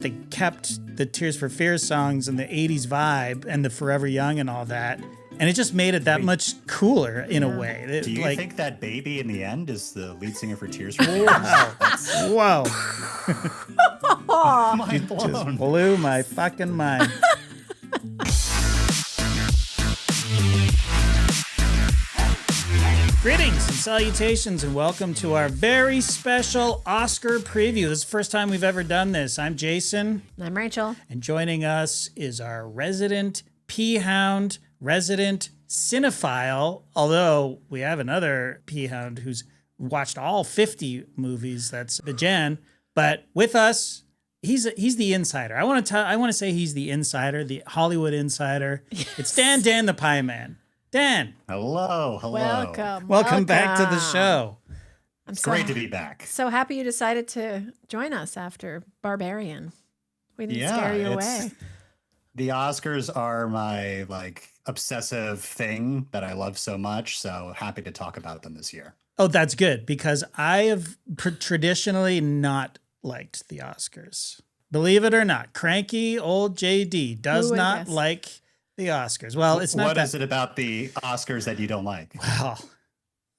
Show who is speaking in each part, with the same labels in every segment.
Speaker 1: They kept the Tears for Fears songs and the 80s vibe and the Forever Young and all that. And it just made it that much cooler in a way.
Speaker 2: Do you think that baby in the end is the lead singer for Tears for Fears?
Speaker 1: Whoa.
Speaker 2: Mind blown.
Speaker 1: Just blew my fucking mind. Greetings and salutations and welcome to our very special Oscar preview. This is the first time we've ever done this. I'm Jason.
Speaker 3: I'm Rachel.
Speaker 1: And joining us is our resident P-Hound, resident cinephile, although we have another P-Hound who's watched all 50 movies. That's the Jen. But with us, he's the insider. I want to say he's the insider, the Hollywood insider. Yes. It's Dan the Pie Man. Dan.
Speaker 2: Hello.
Speaker 1: Welcome back to the show.
Speaker 2: It's great to be back.
Speaker 3: So happy you decided to join us after Barbarian. We didn't scare you away.
Speaker 2: The Oscars are my obsessive thing that I love so much. So happy to talk about them this year.
Speaker 1: Oh, that's good because I have traditionally not liked the Oscars. Believe it or not, cranky old JD does not like the Oscars. Well, it's not.
Speaker 2: What is it about the Oscars that you don't like?
Speaker 1: Well,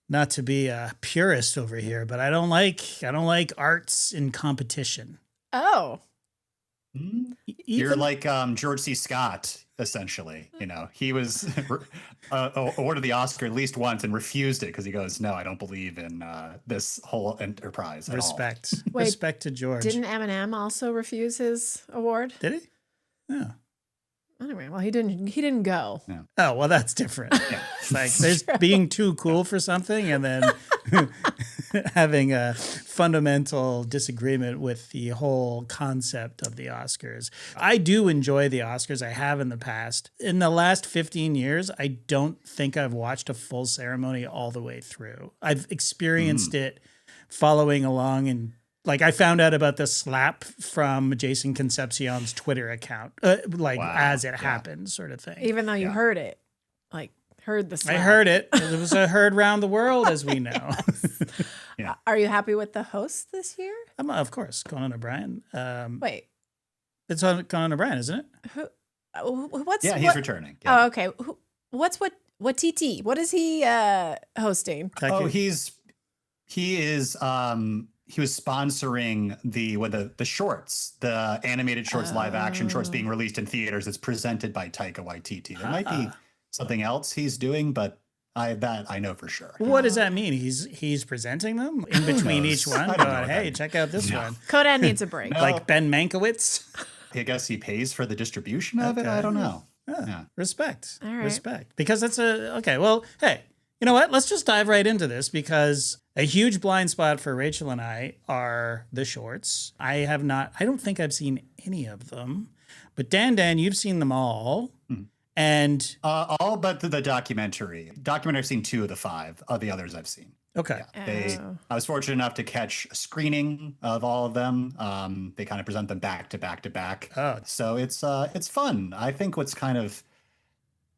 Speaker 1: not to be a purist over here, but I don't like arts in competition.
Speaker 3: Oh.
Speaker 2: You're like George C. Scott, essentially. You know, he was awarded the Oscar at least once and refused it because he goes, "No, I don't believe in this whole enterprise."
Speaker 1: Respect.
Speaker 3: Wait,
Speaker 1: respect to George.
Speaker 3: Didn't Eminem also refuse his award?
Speaker 1: Did he? Yeah.
Speaker 3: Anyway, well, he didn't go.
Speaker 1: No. Oh, well, that's different. Yeah. Like there's being too cool for something and then having a fundamental disagreement with the whole concept of the Oscars. I do enjoy the Oscars. I have in the past. In the last 15 years, I don't think I've watched a full ceremony all the way through. I've experienced it following along and I found out about the slap from Jason Concepcion's Twitter account, as it happened, sort of thing.
Speaker 3: Even though you heard it, heard the slap.
Speaker 1: I heard it. It was heard around the world, as we know.
Speaker 2: Yeah.
Speaker 3: Are you happy with the host this year?
Speaker 1: Of course, Conan O'Brien.
Speaker 3: Wait.
Speaker 1: It's on Conan O'Brien, isn't it?
Speaker 2: He's returning. Yeah.
Speaker 3: Oh, okay. What TT? What is he hosting?
Speaker 2: Oh, he was sponsoring the shorts, the animated shorts, live action shorts being released in theaters. It's presented by Taika Waititi. There might be something else he's doing, but I know for sure.
Speaker 1: What does that mean? He's presenting them in between each one? Going, hey, check out this one.
Speaker 3: Conan needs a break.
Speaker 2: No.
Speaker 1: Like Ben Mankiewicz?
Speaker 2: I guess he pays for the distribution of it. I don't know.
Speaker 1: Yeah. Respect.
Speaker 3: All right.
Speaker 1: Respect. Because that's okay, well, hey, you know what? Let's just dive right into this because a huge blind spot for Rachel and I are the shorts. I don't think I've seen any of them. But Dan, you've seen them all. And
Speaker 2: all but the documentary. I've seen 2 of the 5. The others I've seen.
Speaker 1: Okay.
Speaker 2: Yeah, I was fortunate enough to catch a screening of all of them. They kind of present them back to back to back.
Speaker 1: Oh.
Speaker 2: So it's fun. I think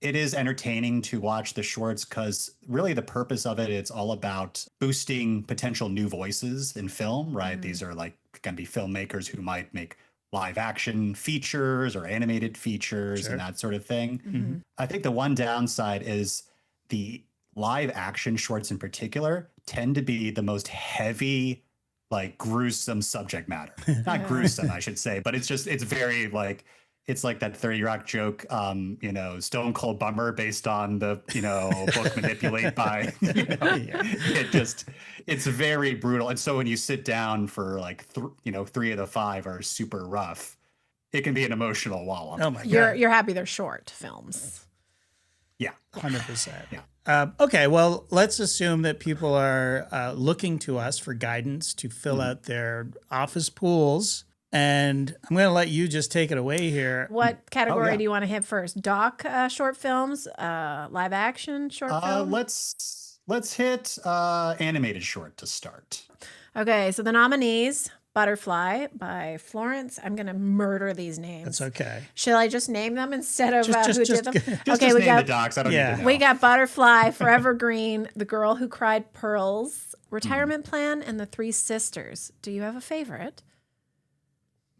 Speaker 2: it is entertaining to watch the shorts because really the purpose of it's all about boosting potential new voices in film, right? These are going to be filmmakers who might make live action features or animated features and that sort of thing. I think the one downside is the live action shorts in particular tend to be the most heavy, gruesome subject matter. Not gruesome, I should say, but it's very it's like that 30 Rock joke, Stone Cold Bummer based on the, book Manipulate by, it's very brutal. And so when you sit down for 3 of the 5 are super rough, it can be an emotional wallop.
Speaker 1: Oh my God.
Speaker 3: You're happy they're short films.
Speaker 2: Yeah.
Speaker 1: 100%.
Speaker 2: Yeah.
Speaker 1: Okay, well, let's assume that people are looking to us for guidance to fill out their office pools. And I'm going to let you just take it away here.
Speaker 3: What category do you want to hit first? Doc short films, live action short films?
Speaker 2: Let's hit animated short to start.
Speaker 3: Okay, so the nominees: Butterfly by Florence. I'm going to murder these names.
Speaker 1: That's okay.
Speaker 3: Shall I just name them instead of who did them?
Speaker 2: Just name the docs. I don't need to know.
Speaker 3: We got Butterfly, Forever Green, The Girl Who Cried Pearls, Retirement Plan, and The Three Sisters. Do you have a favorite?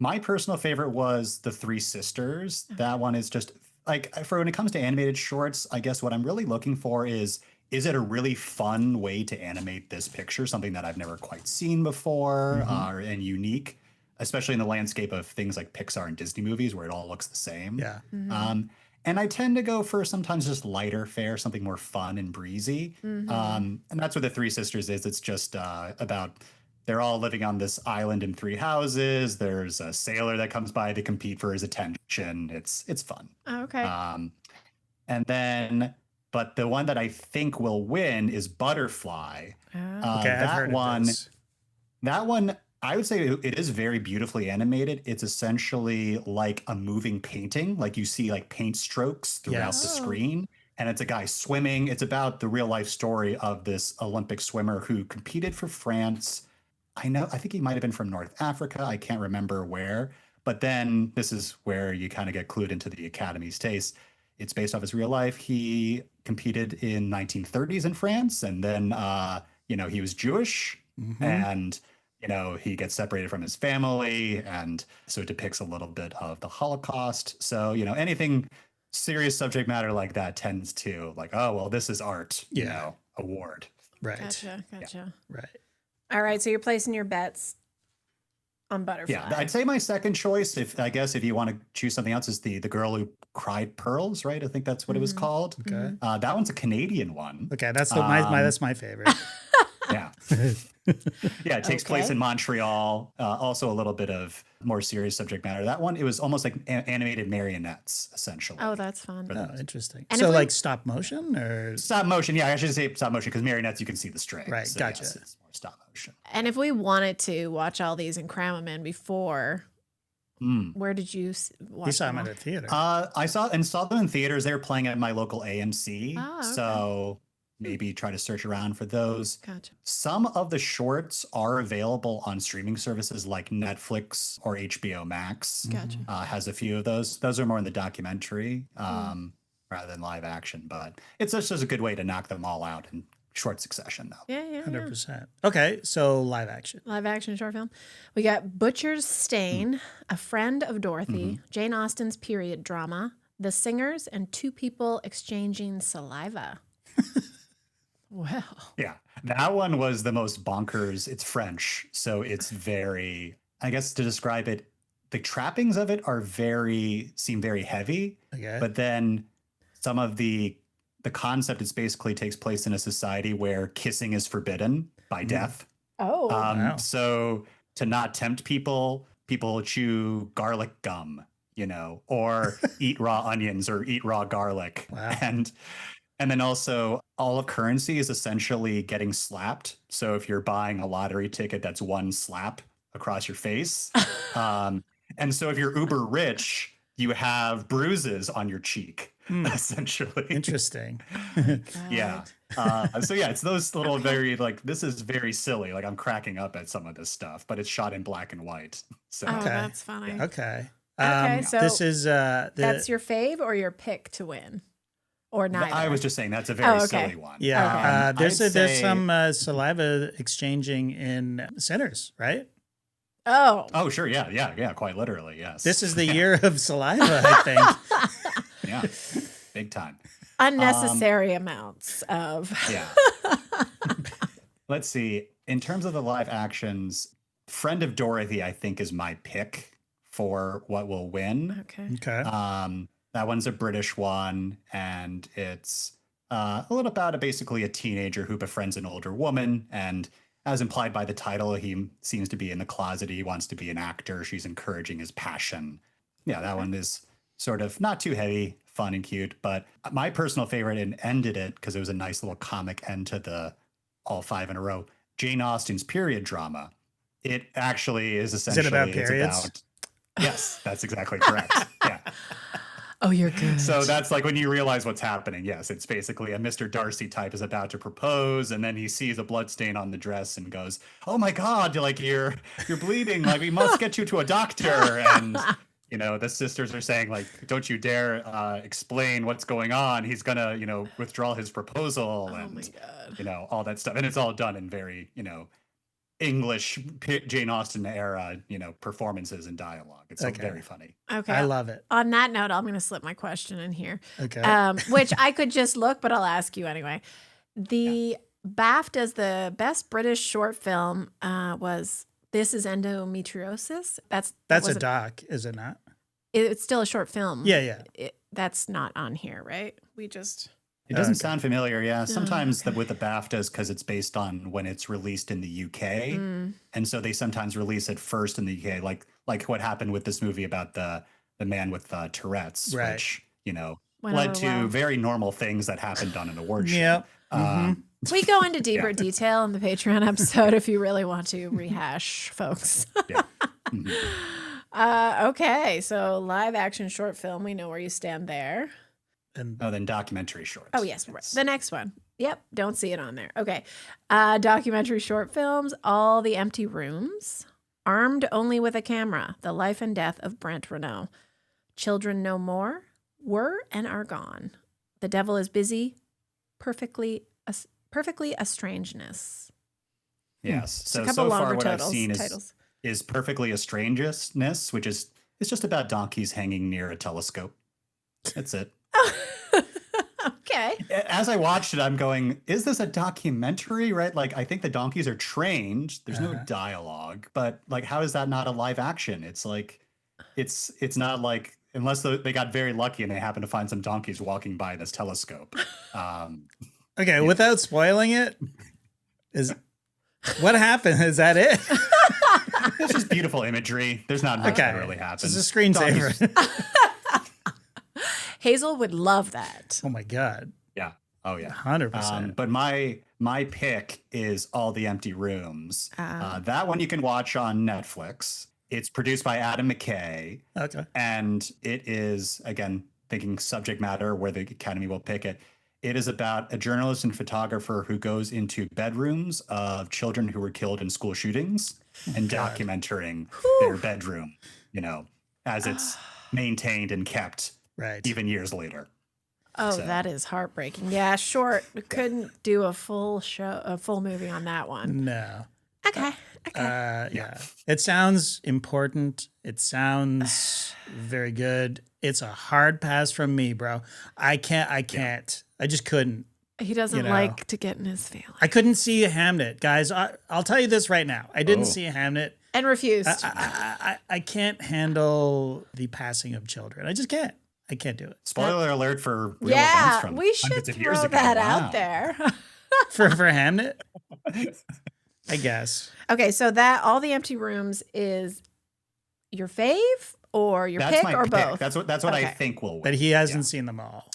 Speaker 2: My personal favorite was The Three Sisters. That one is just like, for when it comes to animated shorts, I guess what I'm really looking for is it a really fun way to animate this picture, something that I've never quite seen before, and unique, especially in the landscape of things like Pixar and Disney movies where it all looks the same.
Speaker 1: Yeah.
Speaker 2: And I tend to go for sometimes just lighter fare, something more fun and breezy. And that's what The Three Sisters is. It's just about they're all living on this island in three houses. There's a sailor that comes by to compete for his attention. It's fun.
Speaker 3: Oh, okay.
Speaker 2: And then, but the one that I think will win is Butterfly.
Speaker 1: Okay, I've heard
Speaker 2: one,
Speaker 1: of this.
Speaker 2: that one, I would say it is very beautifully animated. It's essentially like a moving painting. Like you see like paint strokes throughout the screen. And it's a guy swimming. It's about the real life story of this Olympic swimmer who competed for France. I think he might have been from North Africa. I can't remember where. But then this is where you kind of get clued into the Academy's taste. It's based off his real life. He competed in 1930s in France. And then, he was Jewish. And he gets separated from his family, and so it depicts a little bit of the Holocaust. So, anything serious subject matter like that tends to like, oh, well, this is art, award.
Speaker 1: Right.
Speaker 3: Gotcha.
Speaker 1: Yeah. Right.
Speaker 3: All right. So you're placing your bets on Butterfly.
Speaker 2: Yeah. I'd say my second choice, if you want to choose something else, is the Girl Who Cried Pearls, right? I think that's what it was called.
Speaker 1: Okay.
Speaker 2: That one's a Canadian one.
Speaker 1: Okay. That's that's my favorite.
Speaker 2: Yeah. Yeah, it takes place in Montreal. Also a little bit of more serious subject matter. That one, it was almost like animated marionettes, essentially.
Speaker 3: Oh, that's fun.
Speaker 1: Oh, interesting.
Speaker 3: And
Speaker 1: so like stop motion or?
Speaker 2: Stop motion. Yeah, I should say stop motion because marionettes, you can see the string.
Speaker 1: Right,
Speaker 2: So,
Speaker 1: gotcha.
Speaker 2: yes, it's more stop motion.
Speaker 3: And if we wanted to watch all these and cram them in before, where did you watch
Speaker 1: We saw
Speaker 3: them
Speaker 1: them
Speaker 3: all?
Speaker 1: at a theater.
Speaker 2: I saw them in theaters. They were playing at my local AMC.
Speaker 3: Oh, okay.
Speaker 2: So maybe try to search around for those.
Speaker 3: Gotcha.
Speaker 2: Some of the shorts are available on streaming services like Netflix or HBO Max.
Speaker 3: Gotcha.
Speaker 2: Has a few of those. Those are more in the documentary rather than live action. But it's just a good way to knock them all out in short succession, though.
Speaker 3: Yeah.
Speaker 1: 100%. Okay, so live action.
Speaker 3: Live action short film. We got Butcher's Stain, A Friend of Dorothy, Jane Austen's period drama, The Singers, and Two People Exchanging Saliva. Well.
Speaker 2: Yeah, that one was the most bonkers. It's French, so it's very, I guess to describe it, the trappings of it seem very heavy.
Speaker 1: Okay.
Speaker 2: But then some of the concept is basically takes place in a society where kissing is forbidden by death.
Speaker 3: Oh.
Speaker 1: Wow.
Speaker 2: So to not tempt people chew garlic gum, or eat raw onions or eat raw garlic.
Speaker 1: Wow.
Speaker 2: And then also all of currency is essentially getting slapped. So if you're buying a lottery ticket, that's one slap across your face. And so if you're uber rich, you have bruises on your cheek, essentially.
Speaker 1: Interesting.
Speaker 2: Yeah. It's those little very this is very silly. Like I'm cracking up at some of this stuff, but it's shot in black and white. So
Speaker 3: That's funny.
Speaker 1: Okay.
Speaker 3: So
Speaker 1: this is
Speaker 3: that's your fave or your pick to win? Or neither?
Speaker 2: I was just saying that's a very silly one.
Speaker 1: Yeah.
Speaker 3: Okay.
Speaker 1: There's some saliva exchanging in Sinners, right?
Speaker 3: Oh,
Speaker 2: sure. Yeah. Quite literally. Yes.
Speaker 1: This is the year of saliva, I think.
Speaker 2: Yeah. Big time.
Speaker 3: Unnecessary amounts of.
Speaker 2: Yeah. Let's see. In terms of the live actions, Friend of Dorothy, I think, is my pick for what will win.
Speaker 3: Okay.
Speaker 2: That one's a British one, and it's a little about basically a teenager who befriends an older woman, and as implied by the title, he seems to be in the closet. He wants to be an actor. She's encouraging his passion. Yeah, that one is sort of not too heavy, fun and cute, but my personal favorite and ended it because it was a nice little comic end to the all five in a row. Jane Austen's period drama. It actually is essentially
Speaker 1: about periods?
Speaker 2: Yes, that's exactly correct. Yeah.
Speaker 3: Oh, you're good.
Speaker 2: So that's like when you realize what's happening. Yes, it's basically a Mr. Darcy type is about to propose, and then he sees a blood stain on the dress and goes, "Oh my God, you're bleeding. Like we must get you to a doctor." And the sisters are saying like, "Don't you dare explain what's going on. He's gonna withdraw his proposal."
Speaker 3: Oh
Speaker 2: and
Speaker 3: my God.
Speaker 2: all that stuff. And it's all done in very English Jane Austen era, performances and dialogue. It's very funny.
Speaker 3: Okay.
Speaker 1: I love it.
Speaker 3: On that note, I'm going to slip my question in here.
Speaker 1: Okay.
Speaker 3: Which I could just look, but I'll ask you anyway. The BAFTA's the best British short film was This is Endometriosis.
Speaker 1: That's a doc, is it not?
Speaker 3: It's still a short film.
Speaker 1: Yeah.
Speaker 3: That's not on here, right?
Speaker 2: It doesn't sound familiar. Yeah. Sometimes with the BAFTAs, because it's based on when it's released in the UK. And so they sometimes release it first in the UK, like what happened with this movie about the man with Tourette's,
Speaker 1: Right.
Speaker 2: which, led to very normal things that happened on an award show.
Speaker 1: Yep.
Speaker 3: We go into deeper detail in the Patreon episode if you really want to rehash, folks. Okay, so live action short film. We know where you stand there.
Speaker 1: And
Speaker 2: then documentary shorts.
Speaker 3: Oh, yes. The next one. Yep. Don't see it on there. Okay. Documentary short films. All the Empty Rooms. Armed Only with a Camera. The Life and Death of Brent Renault. Children No More. Were and Are Gone. The Devil is Busy. Perfectly a Strangeness.
Speaker 2: Yes.
Speaker 3: A
Speaker 2: So
Speaker 3: couple
Speaker 2: far
Speaker 3: longer
Speaker 2: what I've
Speaker 3: titles.
Speaker 2: seen is Perfectly a Strangeness, which is it's just about donkeys hanging near a telescope. That's it.
Speaker 3: Okay.
Speaker 2: As I watched it, I'm going, is this a documentary, right? Like, I think the donkeys are trained. There's no dialogue, but like, how is that not a live action? It's like, it's not like, unless they got very lucky and they happen to find some donkeys walking by this telescope.
Speaker 1: okay, without spoiling it, what happened? Is that it?
Speaker 2: It's just beautiful imagery. There's not much that really happens.
Speaker 1: It's a screensaver.
Speaker 3: Hazel would love that.
Speaker 1: Oh my God.
Speaker 2: Yeah. Oh yeah.
Speaker 1: 100%.
Speaker 2: But my pick is All the Empty Rooms. That one you can watch on Netflix. It's produced by Adam McKay.
Speaker 1: Okay.
Speaker 2: And it is, again, thinking subject matter where the Academy will pick it. It is about a journalist and photographer who goes into bedrooms of children who were killed in school shootings and documenting their bedroom, as it's maintained and kept even years later.
Speaker 3: Oh, that is heartbreaking. Yeah, short. We couldn't do a full movie on that one.
Speaker 1: No.
Speaker 3: Okay.
Speaker 1: Yeah. It sounds important. It sounds very good. It's a hard pass from me, bro. I can't. I just couldn't.
Speaker 3: He doesn't like to get in his feelings.
Speaker 1: I couldn't see a Hamnet, guys. I'll tell you this right now. I didn't see a Hamnet.
Speaker 3: And refused.
Speaker 1: I can't handle the passing of children. I just can't. I can't do it.
Speaker 2: Spoiler alert for real events from
Speaker 3: we should
Speaker 2: hundreds of years
Speaker 3: throw
Speaker 2: ago.
Speaker 3: that
Speaker 2: Wow.
Speaker 3: out there.
Speaker 1: For Hamnet? I guess.
Speaker 3: Okay, so that All the Empty Rooms is your fave or your
Speaker 2: That's
Speaker 3: pick
Speaker 2: my
Speaker 3: or
Speaker 2: pick.
Speaker 3: both?
Speaker 2: That's what I
Speaker 3: Okay.
Speaker 2: think will win.
Speaker 1: But he hasn't seen them all.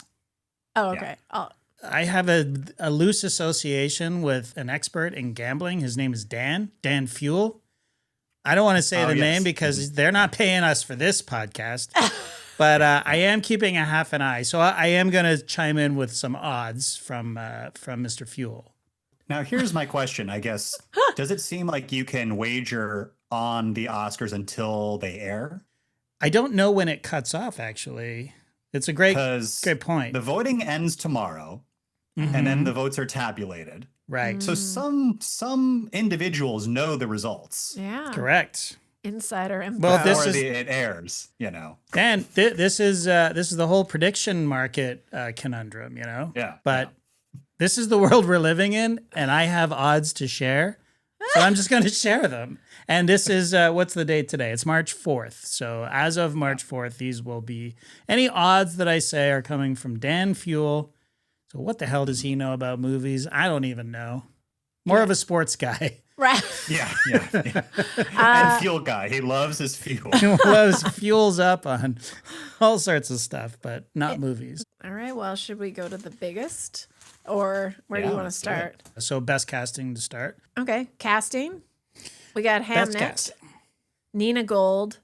Speaker 3: Oh, okay. Oh,
Speaker 1: I have a loose association with an expert in gambling. His name is Dan Fuel. I don't want to say the name because they're not paying us for this podcast. But I am keeping a half an eye. So I am going to chime in with some odds from Mr. Fuel.
Speaker 2: Now, here's my question, I guess. Does it seem like you can wager on the Oscars until they air?
Speaker 1: I don't know when it cuts off, actually. It's a great point.
Speaker 2: The voting ends tomorrow, and then the votes are tabulated.
Speaker 1: Right.
Speaker 2: So some individuals know the results.
Speaker 3: yeah.
Speaker 1: Correct.
Speaker 3: Insider info.
Speaker 1: Well,
Speaker 2: Before it airs,
Speaker 1: And this is the whole prediction market conundrum,
Speaker 2: Yeah.
Speaker 1: But this is the world we're living in, and I have odds to share, so I'm just going to share them. And this is what's the date today? It's March 4th. So as of March 4th, these will be any odds that I say are coming from Dan Fuel. So what the hell does he know about movies? I don't even know. More of a sports guy.
Speaker 3: Right.
Speaker 2: Yeah. And fuel guy. He loves his fuel.
Speaker 1: He loves fuels up on all sorts of stuff, but not movies.
Speaker 3: All right. Well, should we go to the biggest, or where do you want to start?
Speaker 1: So best casting to start.
Speaker 3: Okay. Casting. We got
Speaker 1: Best
Speaker 3: Hamnet,
Speaker 1: casting.
Speaker 3: Nina Gold,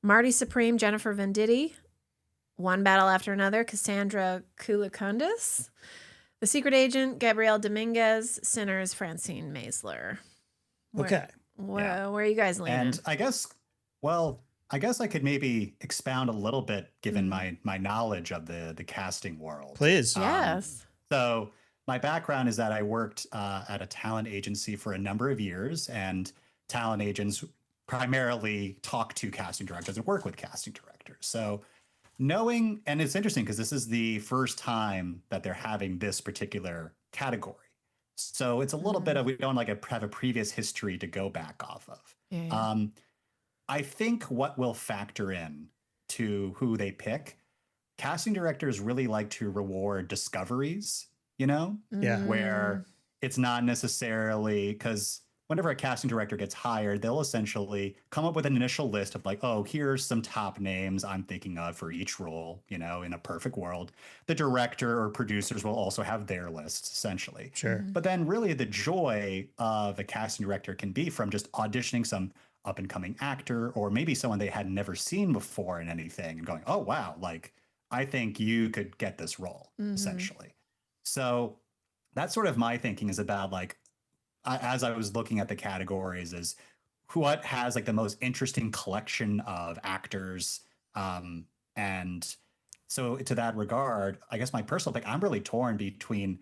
Speaker 3: Marty Supreme, Jennifer Venditti, One Battle After Another, Cassandra Koulakundis, The Secret Agent, Gabrielle Dominguez, Sinners, Francine Maisler. Where are you guys leaning?
Speaker 2: And I guess I could maybe expound a little bit given my knowledge of the casting world.
Speaker 1: Please.
Speaker 3: Yes.
Speaker 2: So my background is that I worked at a talent agency for a number of years, and talent agents primarily talk to casting directors and work with casting directors. So knowing, and it's interesting because this is the first time that they're having this particular category. So it's a little bit of, we don't like have a previous history to go back off of.
Speaker 3: Yeah.
Speaker 2: I think what will factor in to who they pick, casting directors really like to reward discoveries,
Speaker 1: Yeah.
Speaker 2: where it's not necessarily, because whenever a casting director gets hired, they'll essentially come up with an initial list of like, oh, here's some top names I'm thinking of for each role, in a perfect world. The director or producers will also have their lists, essentially.
Speaker 1: Sure.
Speaker 2: But then really the joy of a casting director can be from just auditioning some up and coming actor, or maybe someone they had never seen before in anything, and going, oh, wow, like, I think you could get this role, essentially. So that's sort of my thinking is about like, as I was looking at the categories, is what has like the most interesting collection of actors. And so to that regard, I guess my personal pick, I'm really torn between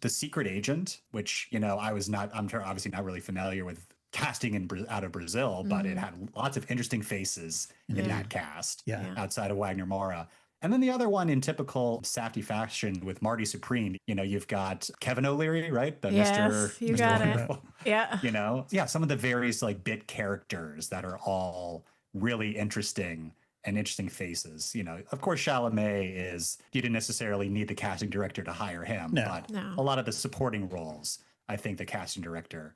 Speaker 2: The Secret Agent, which, I'm obviously not really familiar with casting out of Brazil, but it had lots of interesting faces in that cast outside of Wagner Moura. And then the other one in typical Safdie fashion with Marty Supreme, you've got Kevin O'Leary, right? The
Speaker 3: Yes, you
Speaker 2: Mr.
Speaker 3: got
Speaker 2: Wonderful.
Speaker 3: it. Yeah.
Speaker 2: Some of the various like bit characters that are all really interesting and interesting faces. Of course, Chalamet you didn't necessarily need the casting director to hire him, but a lot of the supporting roles, I think the casting director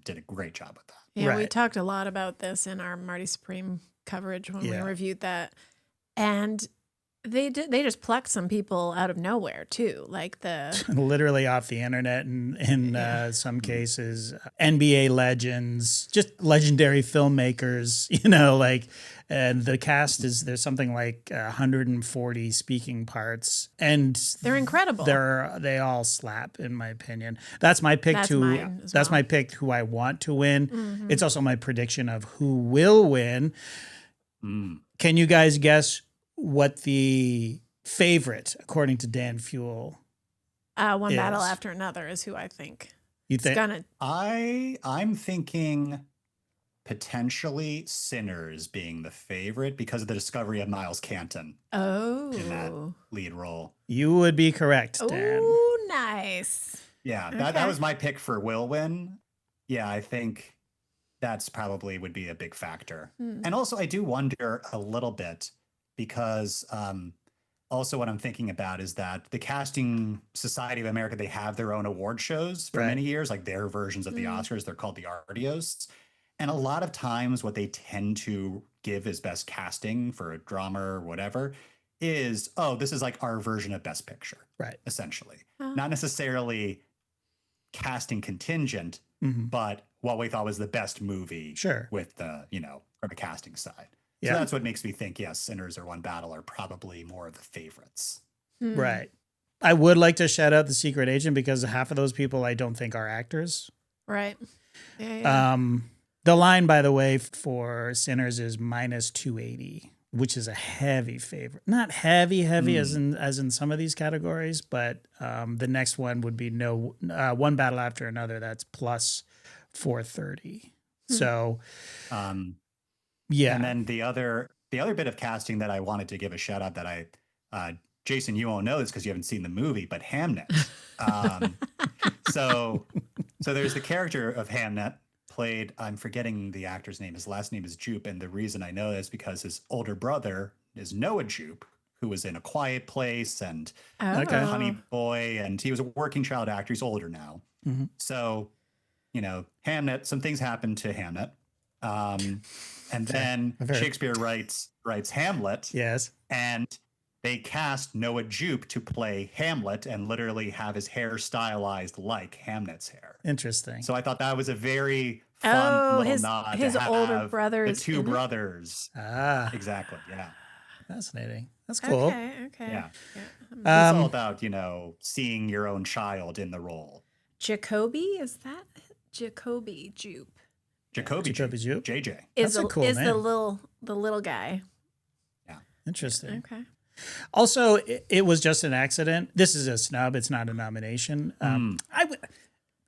Speaker 2: did a great job with that.
Speaker 3: Yeah, we talked a lot about this in our Marty Supreme coverage when we reviewed that. And they just plucked some people out of nowhere too, like
Speaker 1: literally off the internet, and in some cases NBA legends, just legendary filmmakers, and the cast there's something like 140 speaking parts, and
Speaker 3: they're incredible.
Speaker 1: They all slap, in my opinion. That's my pick. That's my pick. Who I want to win. It's also my prediction of who will win. Can you guys guess what the favorite, according to Dan Fuel,
Speaker 3: One Battle After Another is who I think.
Speaker 1: You think?
Speaker 2: I'm thinking potentially Sinners being the favorite because of the discovery of Miles Canton. In that lead role.
Speaker 1: You would be correct, Dan.
Speaker 3: Oh, nice.
Speaker 2: Yeah, that was my pick for will win. Yeah, I think that's probably would be a big factor. And also I do wonder a little bit, because also what I'm thinking about is that the Casting Society of America, they have their own award shows for many years, like their versions of the Oscars. They're called the Artios. And a lot of times what they tend to give as best casting for a drama or whatever is, this is like our version of Best Picture, essentially. Not necessarily casting contingent, but what we thought was the best movie with the, from a casting side. So that's what makes me think, yes, Sinners or One Battle are probably more of the favorites.
Speaker 1: Right. I would like to shout out The Secret Agent because half of those people I don't think are actors.
Speaker 3: Right. Yeah.
Speaker 1: The line, by the way, for Sinners is -280, which is a heavy favorite. Not heavy as in some of these categories, but the next one would be One Battle After Another. That's +430. So, yeah.
Speaker 2: And then the other bit of casting that I wanted to give a shout out that Jason, you won't know this because you haven't seen the movie, but Hamnet. So there's the character of Hamnet played, I'm forgetting the actor's name. His last name is Jupe. And the reason I know that is because his older brother is Noah Jupe, who was in A Quiet Place and Honey Boy. And he was a working child actor. He's older now. So, Hamnet, some things happened to Hamnet. And then Shakespeare writes Hamlet.
Speaker 1: Yes.
Speaker 2: And they cast Noah Jupe to play Hamlet and literally have his hair stylized like Hamnet's hair.
Speaker 1: Interesting.
Speaker 2: So I thought that was a very fun little nod
Speaker 3: his
Speaker 2: to have
Speaker 3: older brother
Speaker 2: the two brothers. Exactly. Yeah.
Speaker 1: Fascinating. That's cool.
Speaker 3: Okay.
Speaker 2: Yeah. It's all about, seeing your own child in the role.
Speaker 3: Jacoby, is that Jacoby Jupe?
Speaker 2: Jacoby Jupe.
Speaker 1: Jupe.
Speaker 2: JJ.
Speaker 1: That's a cool name.
Speaker 3: The little guy.
Speaker 1: Interesting.
Speaker 3: Okay.
Speaker 1: Also, it was just an accident. This is a snub. It's not a nomination.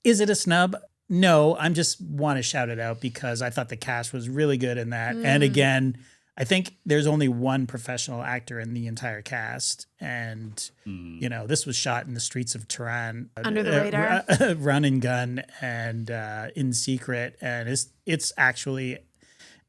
Speaker 1: Is it a snub? No, I'm just want to shout it out because I thought the cast was really good in that. And again, I think there's only one professional actor in the entire cast. And, you know, this was shot in the streets of Tehran.
Speaker 3: Under the radar.
Speaker 1: Run and gun and in secret. And it's actually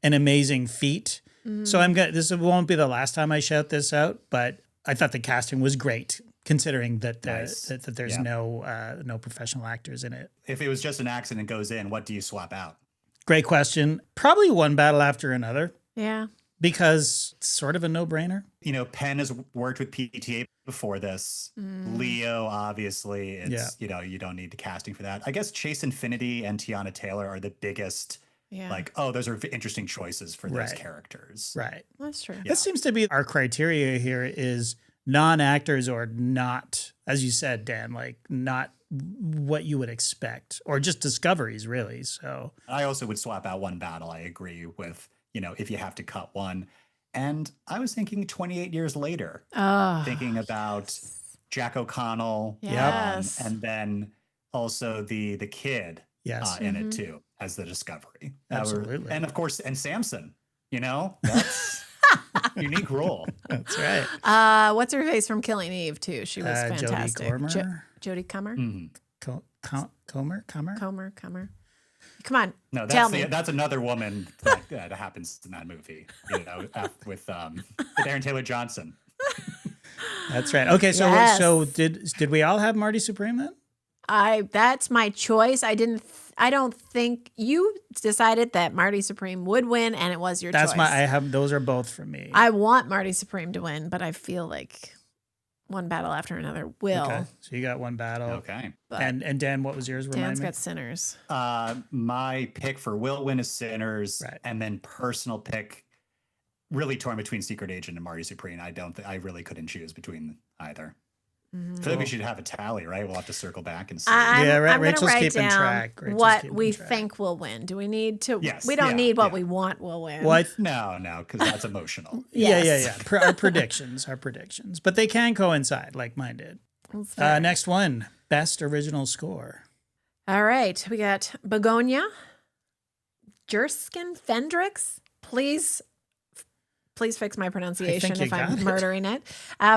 Speaker 1: an amazing feat. So this won't be the last time I shout this out, but I thought the casting was great, considering that that there's no professional actors in it.
Speaker 2: If it was just an accident goes in, what do you swap out?
Speaker 1: Great question. Probably One Battle After Another.
Speaker 3: Yeah.
Speaker 1: Because it's sort of a no-brainer.
Speaker 2: You know, Penn has worked with PTA before this. Leo, obviously, it's you know, you don't need the casting for that. I guess Chase Infinity and Tiana Taylor are the biggest. Yeah. Like, oh, those are interesting choices for those characters.
Speaker 1: Right.
Speaker 3: That's true.
Speaker 1: That seems to be our criteria here is non-actors or not, as you said, Dan, like not what you would expect or just discoveries, really. So
Speaker 2: I also would swap out One Battle. I agree with, you know, if you have to cut one. And I was thinking 28 years later, thinking about Jack O'Connell.
Speaker 3: Yes.
Speaker 2: And then also the kid in it too. As the discovery.
Speaker 1: Absolutely.
Speaker 2: And of course, and Samson, you know, that's unique role.
Speaker 1: That's right.
Speaker 3: What's her face from Killing Eve too? She was fantastic. Jodie Comer?
Speaker 1: Comer?
Speaker 3: Come on.
Speaker 2: No, that's another woman that happens in that movie, you know, with Aaron Taylor Johnson.
Speaker 1: That's right. Okay, so did we all have Marty Supreme then?
Speaker 3: That's my choice. I don't think you decided that Marty Supreme would win, and it was your choice.
Speaker 1: Those are both for me.
Speaker 3: I want Marty Supreme to win, but I feel like One Battle After Another will.
Speaker 1: Okay, so you got One Battle.
Speaker 2: Okay.
Speaker 1: And Dan, what was yours?
Speaker 3: Dan's got Sinners.
Speaker 2: My pick for will win is Sinners, and then personal pick, really torn between Secret Agent and Marty Supreme. I really couldn't choose between either. I feel like we should have a tally, right? We'll have to circle back and see.
Speaker 1: Rachel's keeping track.
Speaker 3: What we think will win. Do we need to?
Speaker 2: Yes.
Speaker 3: We don't need what we want will win.
Speaker 2: No, because that's emotional.
Speaker 1: Yeah. Our predictions. But they can coincide like mine did. Next one, Best Original Score.
Speaker 3: All right. We got Begonia, Jerskin Fendrix. Please fix my pronunciation if I'm murdering it.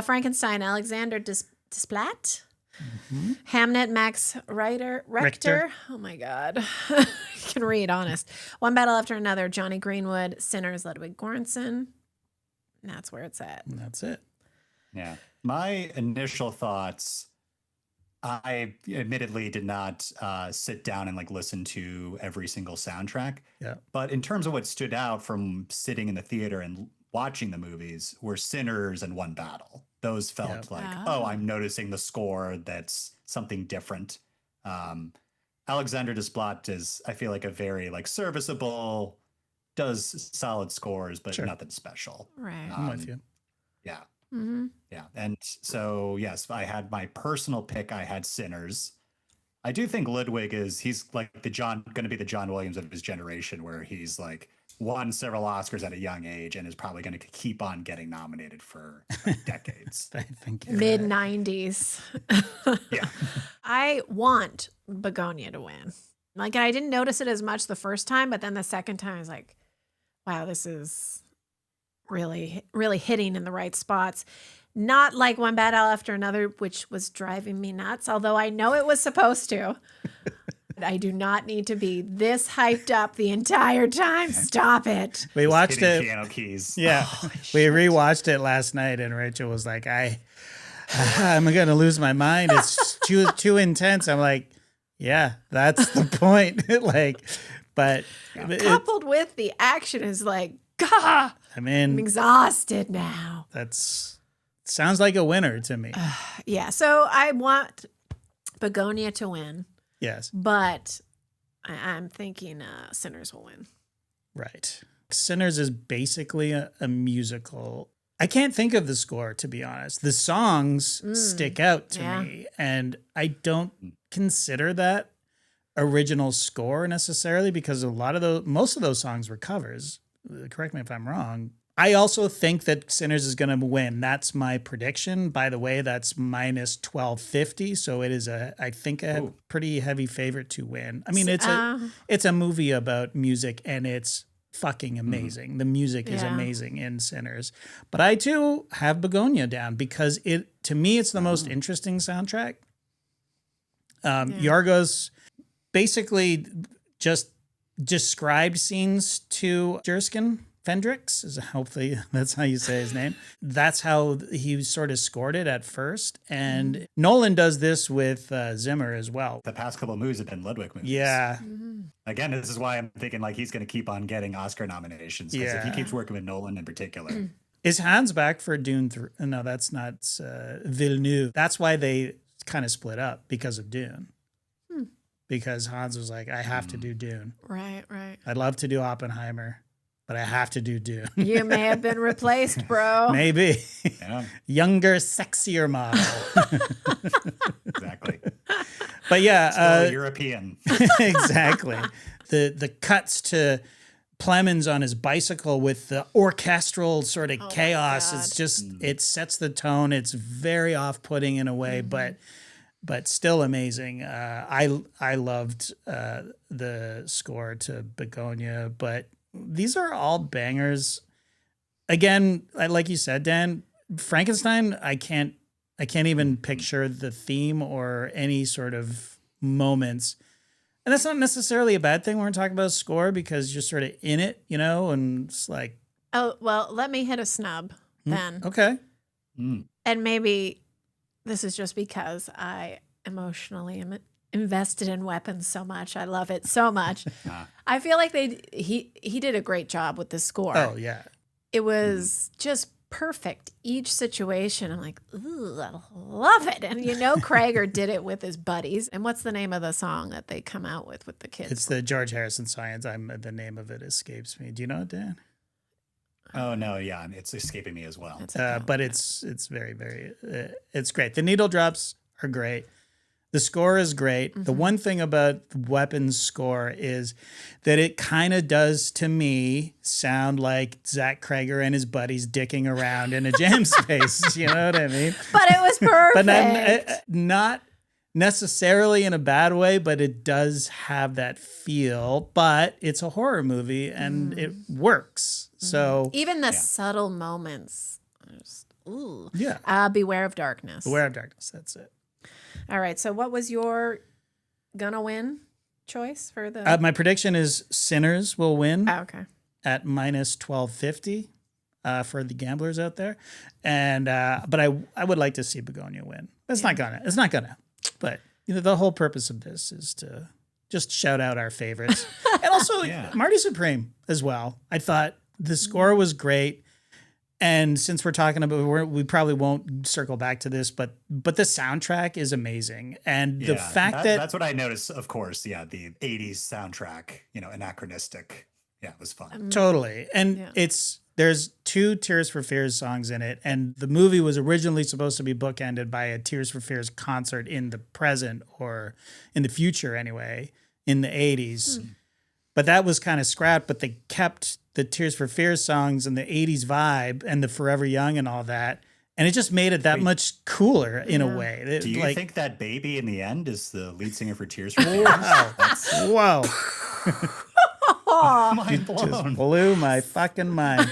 Speaker 3: Frankenstein, Alexander Desplat. Hamnet, Max Richter. Oh my God. I can read, honest. One Battle After Another, Johnny Greenwood. Sinners, Ludwig Göransson. And that's where it's at.
Speaker 1: And that's it.
Speaker 2: Yeah. My initial thoughts, I admittedly did not sit down and like listen to every single soundtrack.
Speaker 1: Yeah.
Speaker 2: But in terms of what stood out from sitting in the theater and watching the movies were Sinners and One Battle. Those felt like, I'm noticing the score that's something different. Alexander Desplat is, I feel like, a very like serviceable, does solid scores, but nothing special.
Speaker 3: Right.
Speaker 1: I'm with you.
Speaker 2: Yeah.
Speaker 3: Mm-hmm.
Speaker 2: Yeah. And so, yes, I had my personal pick. I had Sinners. I do think Ludwig he's like going to be the John Williams of his generation, where he's like, won several Oscars at a young age and is probably going to keep on getting nominated for like decades.
Speaker 1: I think
Speaker 3: mid-90s.
Speaker 2: Yeah.
Speaker 3: I want Begonia to win. Like, I didn't notice it as much the first time, but then the second time I was like, wow, this is really, really hitting in the right spots. Not like One Battle After Another, which was driving me nuts, although I know it was supposed to. I do not need to be this hyped up the entire time. Stop it.
Speaker 1: We watched it.
Speaker 2: Piano keys.
Speaker 1: Yeah. We rewatched it last night and Rachel was like, I'm going to lose my mind. It's too intense. I'm like, yeah, that's the point. But
Speaker 3: coupled with the action is like, God, I'm exhausted now.
Speaker 1: Sounds like a winner to me.
Speaker 3: Yeah. So I want Begonia to win.
Speaker 1: Yes.
Speaker 3: But I'm thinking Sinners will win.
Speaker 1: Right. Sinners is basically a musical. I can't think of the score, to be honest. The songs stick out to me, and I don't consider that original score necessarily because most of those songs were covers. Correct me if I'm wrong. I also think that Sinners is going to win. That's my prediction. By the way, that's minus 1250. So it is I think a pretty heavy favorite to win. I mean, it's a movie about music and it's fucking amazing. The music is amazing in Sinners. But I too have Begonia down because to me, it's the most interesting soundtrack. Yorgos basically just described scenes to Jerskin Fendrix, hopefully that's how you say his name. That's how he sort of scored it at first. And Nolan does this with Zimmer as well.
Speaker 2: The past couple of movies have been Ludwig movies.
Speaker 1: Yeah.
Speaker 2: Again, this is why I'm thinking like he's going to keep on getting Oscar nominations. Because if he keeps working with Nolan in particular.
Speaker 1: Is Hans back for Dune 3? No, that's not Villeneuve. That's why they kind of split up because of Dune. Because Hans was like, I have to do Dune.
Speaker 3: Right.
Speaker 1: I'd love to do Oppenheimer, but I have to do Dune.
Speaker 3: You may have been replaced, bro.
Speaker 1: Maybe. Yeah. Younger, sexier model.
Speaker 2: Exactly.
Speaker 1: But yeah.
Speaker 2: Still European.
Speaker 1: Exactly. The cuts to Plemons on his bicycle with the orchestral sort of chaos. It's just, it sets the tone. It's very off-putting in a way, but still amazing. I loved the score to Begonia, but these are all bangers. Again, like you said, Dan, Frankenstein, I can't even picture the theme or any sort of moments. And that's not necessarily a bad thing when we're talking about a score because you're sort of in it, and it's like...
Speaker 3: Oh, well, let me hit a snub then.
Speaker 1: Okay.
Speaker 3: And maybe this is just because I emotionally am invested in Weapons so much. I love it so much. I feel like he did a great job with the score.
Speaker 1: Oh, yeah.
Speaker 3: It was just perfect. Each situation, I'm like, ooh, I love it. And Krager did it with his buddies. And what's the name of the song that they come out with the kids?
Speaker 1: It's the George Harrison song. The name of it escapes me. Do you know it, Dan?
Speaker 2: Oh, no, yeah. It's escaping me as well.
Speaker 1: But it's very, very, it's great. The needle drops are great. The score is great. The one thing about Weapons score is that it kind of does, to me, sound like Zach Krager and his buddies dicking around in a jam space. You know what I mean?
Speaker 3: But it was perfect.
Speaker 1: But not necessarily in a bad way, but it does have that feel. But it's a horror movie, and it works. So
Speaker 3: even the subtle moments. Beware of Darkness.
Speaker 1: Beware of Darkness. That's it.
Speaker 3: All right. So what was your gonna win choice for the...
Speaker 1: my prediction is Sinners will win.
Speaker 3: Oh, okay.
Speaker 1: At minus 1250 for the gamblers out there. And but I would like to see Begonia win. It's not gonna. But the whole purpose of this is to just shout out our favorites. And also Marty Supreme as well. I thought the score was great. And since we're talking about, we probably won't circle back to this, but the soundtrack is amazing. And the fact
Speaker 2: that's what I noticed, of course. Yeah, the 80s soundtrack, anachronistic. Yeah, it was fun.
Speaker 1: Totally. And there's 2 Tears for Fears songs in it. And the movie was originally supposed to be bookended by a Tears for Fears concert in the present or in the future anyway, in the 80s. But that was kind of scrapped, but they kept the Tears for Fears songs and the 80s vibe and the Forever Young and all that. And it just made it that much cooler in a way.
Speaker 2: Do you think that baby in the end is the lead singer for Tears for Fears?
Speaker 1: Whoa.
Speaker 2: Mind blown.
Speaker 1: Just blew my fucking mind.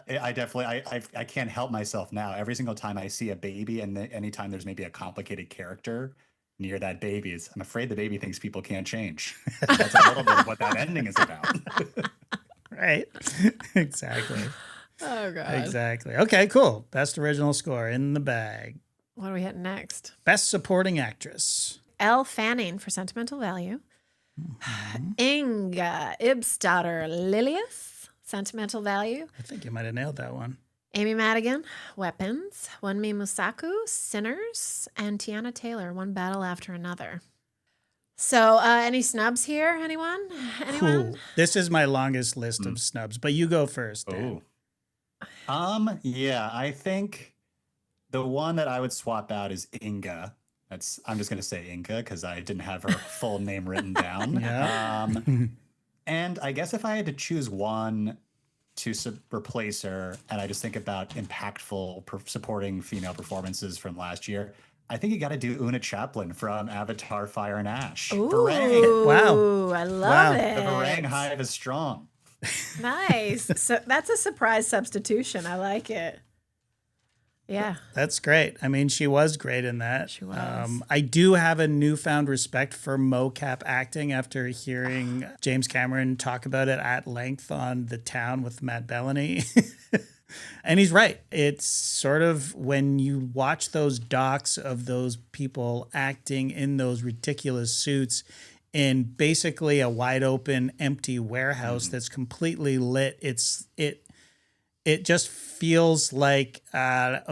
Speaker 2: I definitely, I can't help myself now. Every single time I see a baby and anytime there's maybe a complicated character near that baby, I'm afraid the baby thinks people can't change. That's a little bit of what that ending is about.
Speaker 1: Right. Exactly.
Speaker 3: Oh, God.
Speaker 1: Exactly. Okay, cool. Best original score in the bag.
Speaker 3: What are we hitting next?
Speaker 1: Best supporting actress.
Speaker 3: Elle Fanning for Sentimental Value. Inga Ibsdottir Lilius, Sentimental Value.
Speaker 1: I think you might have nailed that one.
Speaker 3: Amy Madigan, Weapons. Wunmi Musaku, Sinners. And Tiana Taylor, One Battle After Another. So, any snubs here? Anyone?
Speaker 1: Cool. This is my longest list of snubs, but you go first, Dan.
Speaker 2: Yeah, I think the one that I would swap out is Inga. I'm just going to say Inga because I didn't have her full name written down.
Speaker 1: Yeah.
Speaker 2: And I guess if I had to choose one, to replace her, and I just think about impactful supporting female performances from last year, I think you got to do Una Chaplin from Avatar: Fire and Ash.
Speaker 3: Ooh,
Speaker 1: Wow.
Speaker 3: I love
Speaker 1: Wow.
Speaker 3: it.
Speaker 2: The Varang hive is strong.
Speaker 3: Nice. So that's a surprise substitution. I like it. Yeah.
Speaker 1: That's great. I mean, she was great in that.
Speaker 3: She was.
Speaker 1: I do have a newfound respect for mocap acting after hearing James Cameron talk about it at length on The Town with Matt Bellany. And he's right. It's sort of when you watch those docs of those people acting in those ridiculous suits in basically a wide open, empty warehouse that's completely lit. It just feels like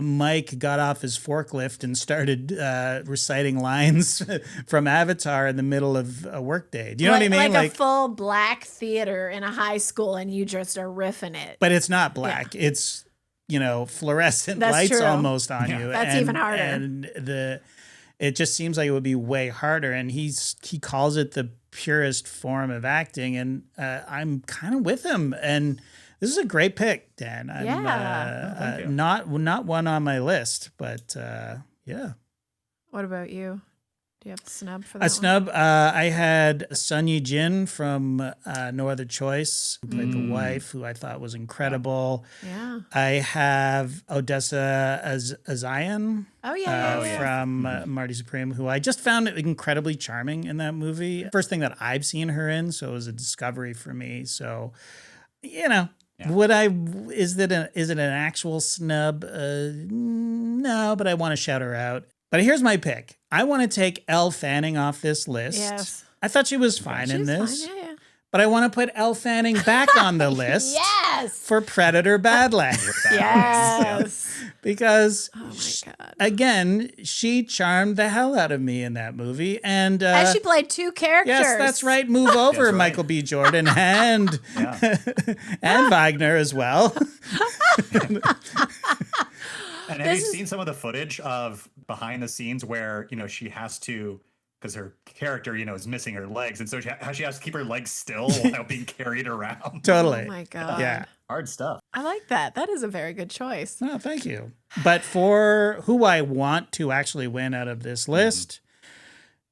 Speaker 1: Mike got off his forklift and started reciting lines from Avatar in the middle of a workday. Do you know what I mean?
Speaker 3: Like a full black theater in a high school, and you just are riffing it.
Speaker 1: But it's not black. Yeah. It's, fluorescent
Speaker 3: That's
Speaker 1: lights
Speaker 3: true.
Speaker 1: almost on you.
Speaker 3: That's even harder.
Speaker 1: And it just seems like it would be way harder. And he calls it the purest form of acting. And I'm kind of with him. And this is a great pick, Dan. I'm, not one on my list, but yeah.
Speaker 3: What about you? Do you have a snub for that?
Speaker 1: A snub. I had Sun Yi Jin from No Other Choice, who played the wife, who I thought was incredible.
Speaker 3: Yeah.
Speaker 1: I have Odessa Azayan.
Speaker 3: Oh yeah.
Speaker 1: From Marty Supreme, who I just found incredibly charming in that movie. First thing that I've seen her in, so it was a discovery for me. So,
Speaker 2: Yeah.
Speaker 1: Is it an actual snub? No, but I want to shout her out. But here's my pick. I want to take Elle Fanning off this list.
Speaker 3: Yes.
Speaker 1: I thought she was fine in this.
Speaker 3: Fine, yeah.
Speaker 1: But I want to put Elle Fanning back on the list.
Speaker 3: Yes.
Speaker 1: For Predator Badlands.
Speaker 3: Yes.
Speaker 1: Because,
Speaker 3: Oh my God.
Speaker 1: again, she charmed the hell out of me in that movie. And
Speaker 3: she played two characters.
Speaker 1: yes, that's right. Move over,
Speaker 2: right.
Speaker 1: Michael B. Jordan and Wagner as well.
Speaker 2: And have you seen some of the footage of behind the scenes where, she has to, because her character, is missing her legs. And so she has to keep her legs still while being carried around.
Speaker 1: Totally.
Speaker 3: Oh my God.
Speaker 1: Yeah.
Speaker 2: Hard stuff.
Speaker 3: I like that. That is a very good choice.
Speaker 1: Oh, thank you. But for who I want to actually win out of this list,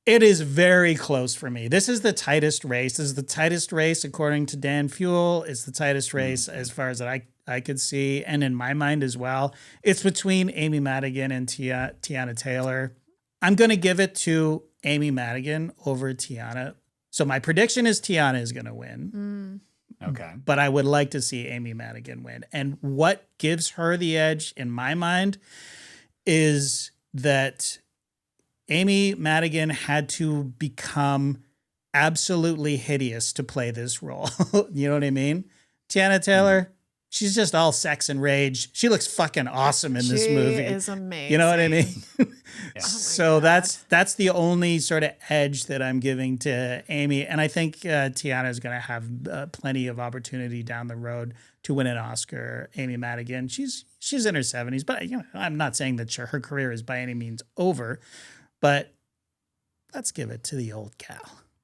Speaker 1: it is very close for me. This is the tightest race. This is the tightest race according to Dan Fuel. It's the tightest race as far as I could see, and in my mind as well. It's between Amy Madigan and Tiana Taylor. I'm going to give it to Amy Madigan over Tiana. So my prediction is Tiana is going to win.
Speaker 2: Okay.
Speaker 1: But I would like to see Amy Madigan win. And what gives her the edge in my mind is that Amy Madigan had to become absolutely hideous to play this role. You know what I mean? Tiana Taylor, she's just all sex and rage. She looks fucking awesome in this movie.
Speaker 3: She is amazing.
Speaker 1: You know what I mean?
Speaker 2: Yeah.
Speaker 1: So that's the only sort of edge that I'm giving to Amy. And I think Tiana is going to have plenty of opportunity down the road to win an Oscar. Amy Madigan, she's in her 70s, but I'm not saying that her career is by any means over, but let's give it to the old gal.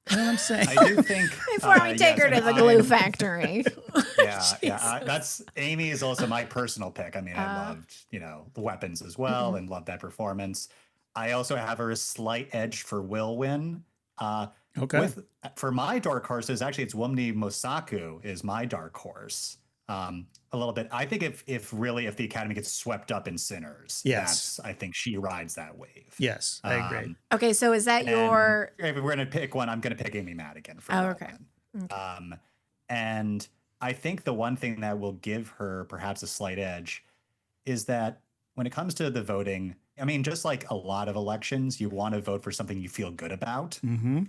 Speaker 1: You know what I'm saying?
Speaker 2: I do think
Speaker 3: Before we take her to the glue factory.
Speaker 2: That's Amy is also my personal pick. I mean, I loved, the weapons as well and loved that performance. I also have her a slight edge for Will Win.
Speaker 1: Okay.
Speaker 2: For my dark horses, actually, it's Wunmi Mosaku is my dark horse. A little bit. I think if the Academy gets swept up in Sinners, I think she rides that wave.
Speaker 1: Yes, I agree.
Speaker 3: Okay, so is that your...
Speaker 2: If we're going to pick one, I'm going to pick Amy Madigan for
Speaker 3: okay.
Speaker 2: And I think the one thing that will give her perhaps a slight edge is that when it comes to the voting, I mean, just like a lot of elections, you want to vote for something you feel good about.
Speaker 1: Mm-hmm.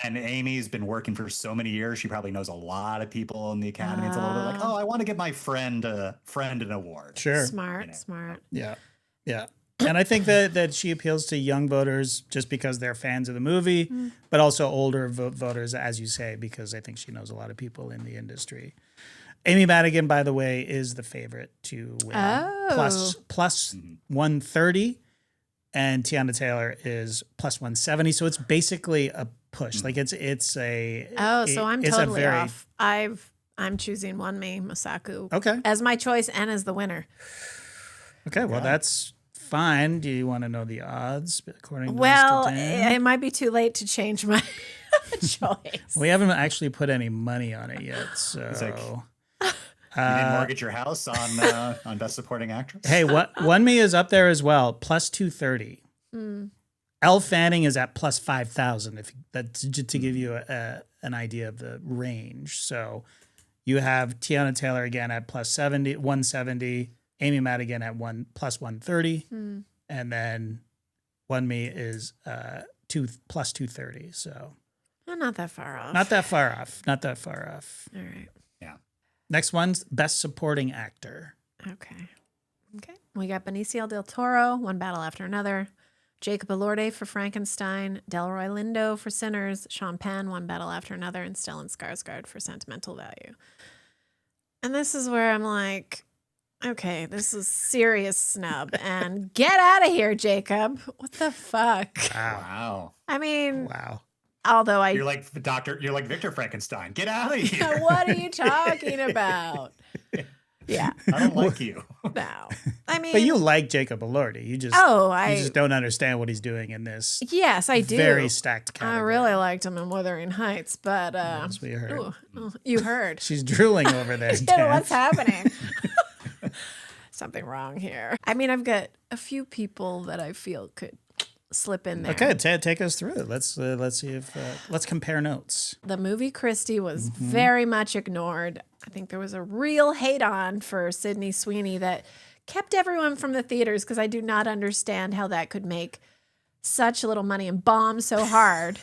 Speaker 2: And Amy's been working for so many years. She probably knows a lot of people in the Academy. It's a little bit like, I want to give my friend an award.
Speaker 1: Sure.
Speaker 3: Smart.
Speaker 1: Yeah. Yeah. And I think that she appeals to young voters just because they're fans of the movie, but also older voters, as you say, because I think she knows a lot of people in the industry. Amy Madigan, by the way, is the favorite to win. Plus 130. And Tiana Taylor is plus 170. So it's basically a push. Like it's a...
Speaker 3: so I'm totally off. I'm choosing Wonmi Masaku
Speaker 1: Okay.
Speaker 3: as my choice and as the winner.
Speaker 1: Okay, well, that's fine. Do you want to know the odds according to
Speaker 3: Well,
Speaker 1: Mr. Dan?
Speaker 3: it might be too late to change my choice.
Speaker 1: We haven't actually put any money on it yet, so...
Speaker 2: like- You didn't mortgage your house on Best Supporting Actress?
Speaker 1: Hey, Wonmi is up there as well, plus 230. Elle Fanning is at plus 5,000, if that's to give you an idea of the range. So you have Tiana Taylor again at plus 170, Amy Madigan at plus 130, and then Wonmi is plus 230. So
Speaker 3: Not that far off.
Speaker 1: not that far off. Not that far off.
Speaker 3: All right.
Speaker 2: Yeah.
Speaker 1: Next one's Best Supporting Actor.
Speaker 3: Okay. We got Benicio del Toro, One Battle After Another. Jacob Elordi for Frankenstein. Delroy Lindo for Sinners. Sean Penn, One Battle After Another. And Stellan Skarsgård for Sentimental Value. And this is where I'm like, okay, this is serious snub. And get out of here, Jacob. What the fuck?
Speaker 2: Wow.
Speaker 3: I mean,
Speaker 1: Wow.
Speaker 3: although
Speaker 2: You're like Victor Frankenstein. Get out of here.
Speaker 3: what are you talking about? Yeah.
Speaker 2: I don't like you.
Speaker 3: No. I mean,
Speaker 1: But you like Jacob Elordi. You just you just don't understand what he's doing in this
Speaker 3: yes, I do.
Speaker 1: very stacked category.
Speaker 3: I really liked him in Wuthering Heights, but
Speaker 1: As we heard.
Speaker 3: you heard.
Speaker 1: She's drooling over there.
Speaker 3: Yeah,
Speaker 1: Dan.
Speaker 3: what's happening? Something wrong here. I mean, I've got a few people that I feel could slip in there.
Speaker 1: Okay, take us through it. Let's see if let's compare notes.
Speaker 3: The movie Christie was very much ignored. I think there was a real hate on for Sydney Sweeney that kept everyone from the theaters because I do not understand how that could make such little money and bomb so hard.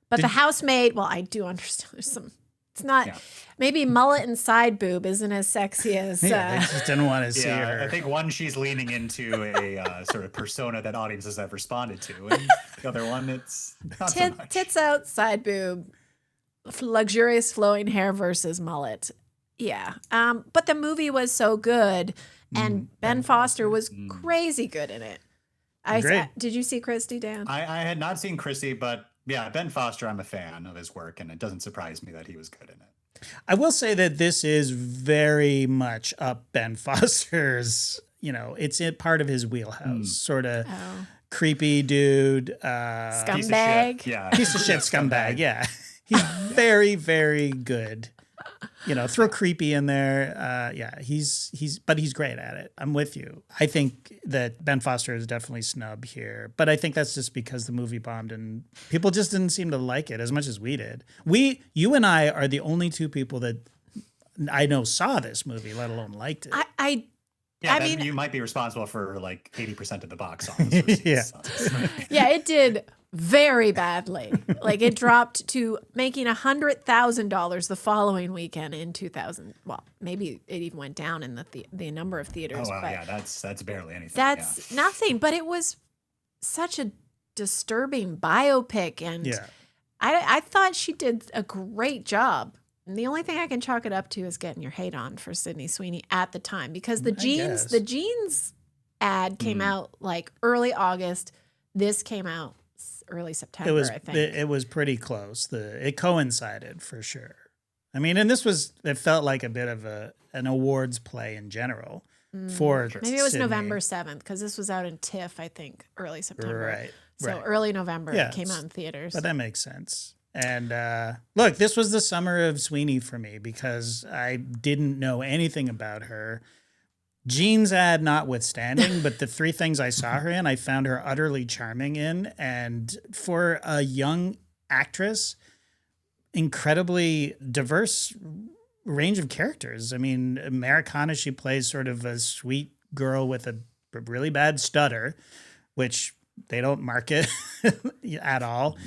Speaker 3: But The Housemaid, well, I do understand there's some. It's not maybe mullet and side boob isn't as sexy as.
Speaker 1: They just didn't want to see her.
Speaker 2: I think one, she's leaning into a sort of persona that audiences have responded to, and the other one, it's not so much.
Speaker 3: Tits out, side boob, luxurious flowing hair versus mullet. Yeah. But the movie was so good, and Ben Foster was crazy good in it. Did you see Christie, Dan?
Speaker 2: I had not seen Christie, but yeah, Ben Foster, I'm a fan of his work, and it doesn't surprise me that he was good in it.
Speaker 1: I will say that this is very much up Ben Foster's. It's part of his wheelhouse, sort of creepy dude,
Speaker 3: Scumbag.
Speaker 1: piece of shit scumbag. Yeah, he's very, very good. Throw creepy in there. But he's great at it. I'm with you. I think that Ben Foster is definitely snubbed here, but I think that's just because the movie bombed and people just didn't seem to like it as much as we did. You and I are the only two people that I know saw this movie, let alone liked it.
Speaker 3: I mean,
Speaker 2: you might be responsible for like 80% of the box office.
Speaker 3: Yeah, it did very badly. Like it dropped to making $100,000 the following weekend in 2000. Well, maybe it even went down in the number of theaters.
Speaker 2: Oh, wow,
Speaker 3: but
Speaker 2: yeah, that's barely anything.
Speaker 3: That's nothing. But it was such a disturbing biopic, and I thought she did a great job. And the only thing I can chalk it up to is getting your hate on for Sydney Sweeney at the time, because the jeans ad came out like early August. This came out early September, I think.
Speaker 1: It was pretty close. It coincided for sure. I mean, and it felt like a bit of an awards play in general for
Speaker 3: maybe it was
Speaker 1: Sydney.
Speaker 3: November 7th, because this was out in TIFF, I think, early September.
Speaker 1: Right.
Speaker 3: So early November it came out in theaters.
Speaker 1: But that makes sense. And look, this was the summer of Sweeney for me because I didn't know anything about her. Jeans ad notwithstanding, but the three things I saw her in, I found her utterly charming in. And for a young actress, incredibly diverse range of characters. I mean, Americana, she plays sort of a sweet girl with a really bad stutter, which they don't market at all.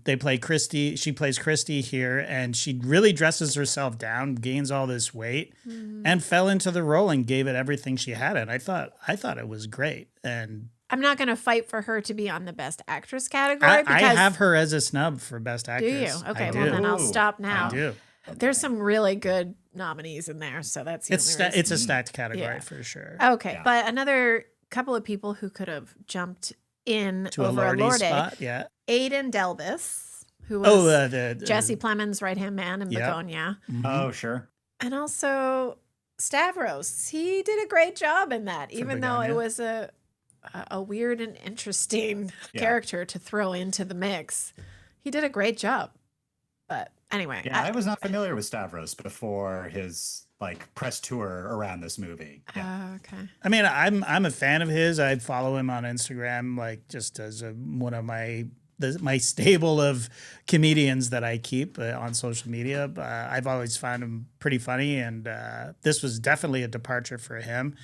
Speaker 1: They play Christie. She plays Christie here, and she really dresses herself down, gains all this weight, and fell into the role and gave it everything she had. And I thought it was great. And
Speaker 3: I'm not going to fight for her to be on the Best Actress category.
Speaker 1: I have her as a snub for Best Actress.
Speaker 3: Do you? Okay, well then I'll stop now.
Speaker 1: I do.
Speaker 3: There's some really good nominees in there, so that's the only reason.
Speaker 1: It's a stacked category for sure.
Speaker 3: Okay, but another couple of people who could have jumped in
Speaker 1: To
Speaker 3: over
Speaker 1: a Lordy
Speaker 3: Elordi.
Speaker 1: spot, yeah.
Speaker 3: Aidan Delbus, who was
Speaker 1: the
Speaker 3: Jesse Plemons' right-hand man in Begonia.
Speaker 2: Oh, sure.
Speaker 3: And also Stavros. He did a great job in that, even though it was a weird and interesting character to throw into the mix. He did a great job. But anyway.
Speaker 2: Yeah, I was not familiar with Stavros before his press tour around this movie. Yeah.
Speaker 3: Okay.
Speaker 1: I mean, I'm a fan of his. I follow him on Instagram, just as one of my stable of comedians that I keep on social media. I've always found him pretty funny, and this was definitely a departure for him.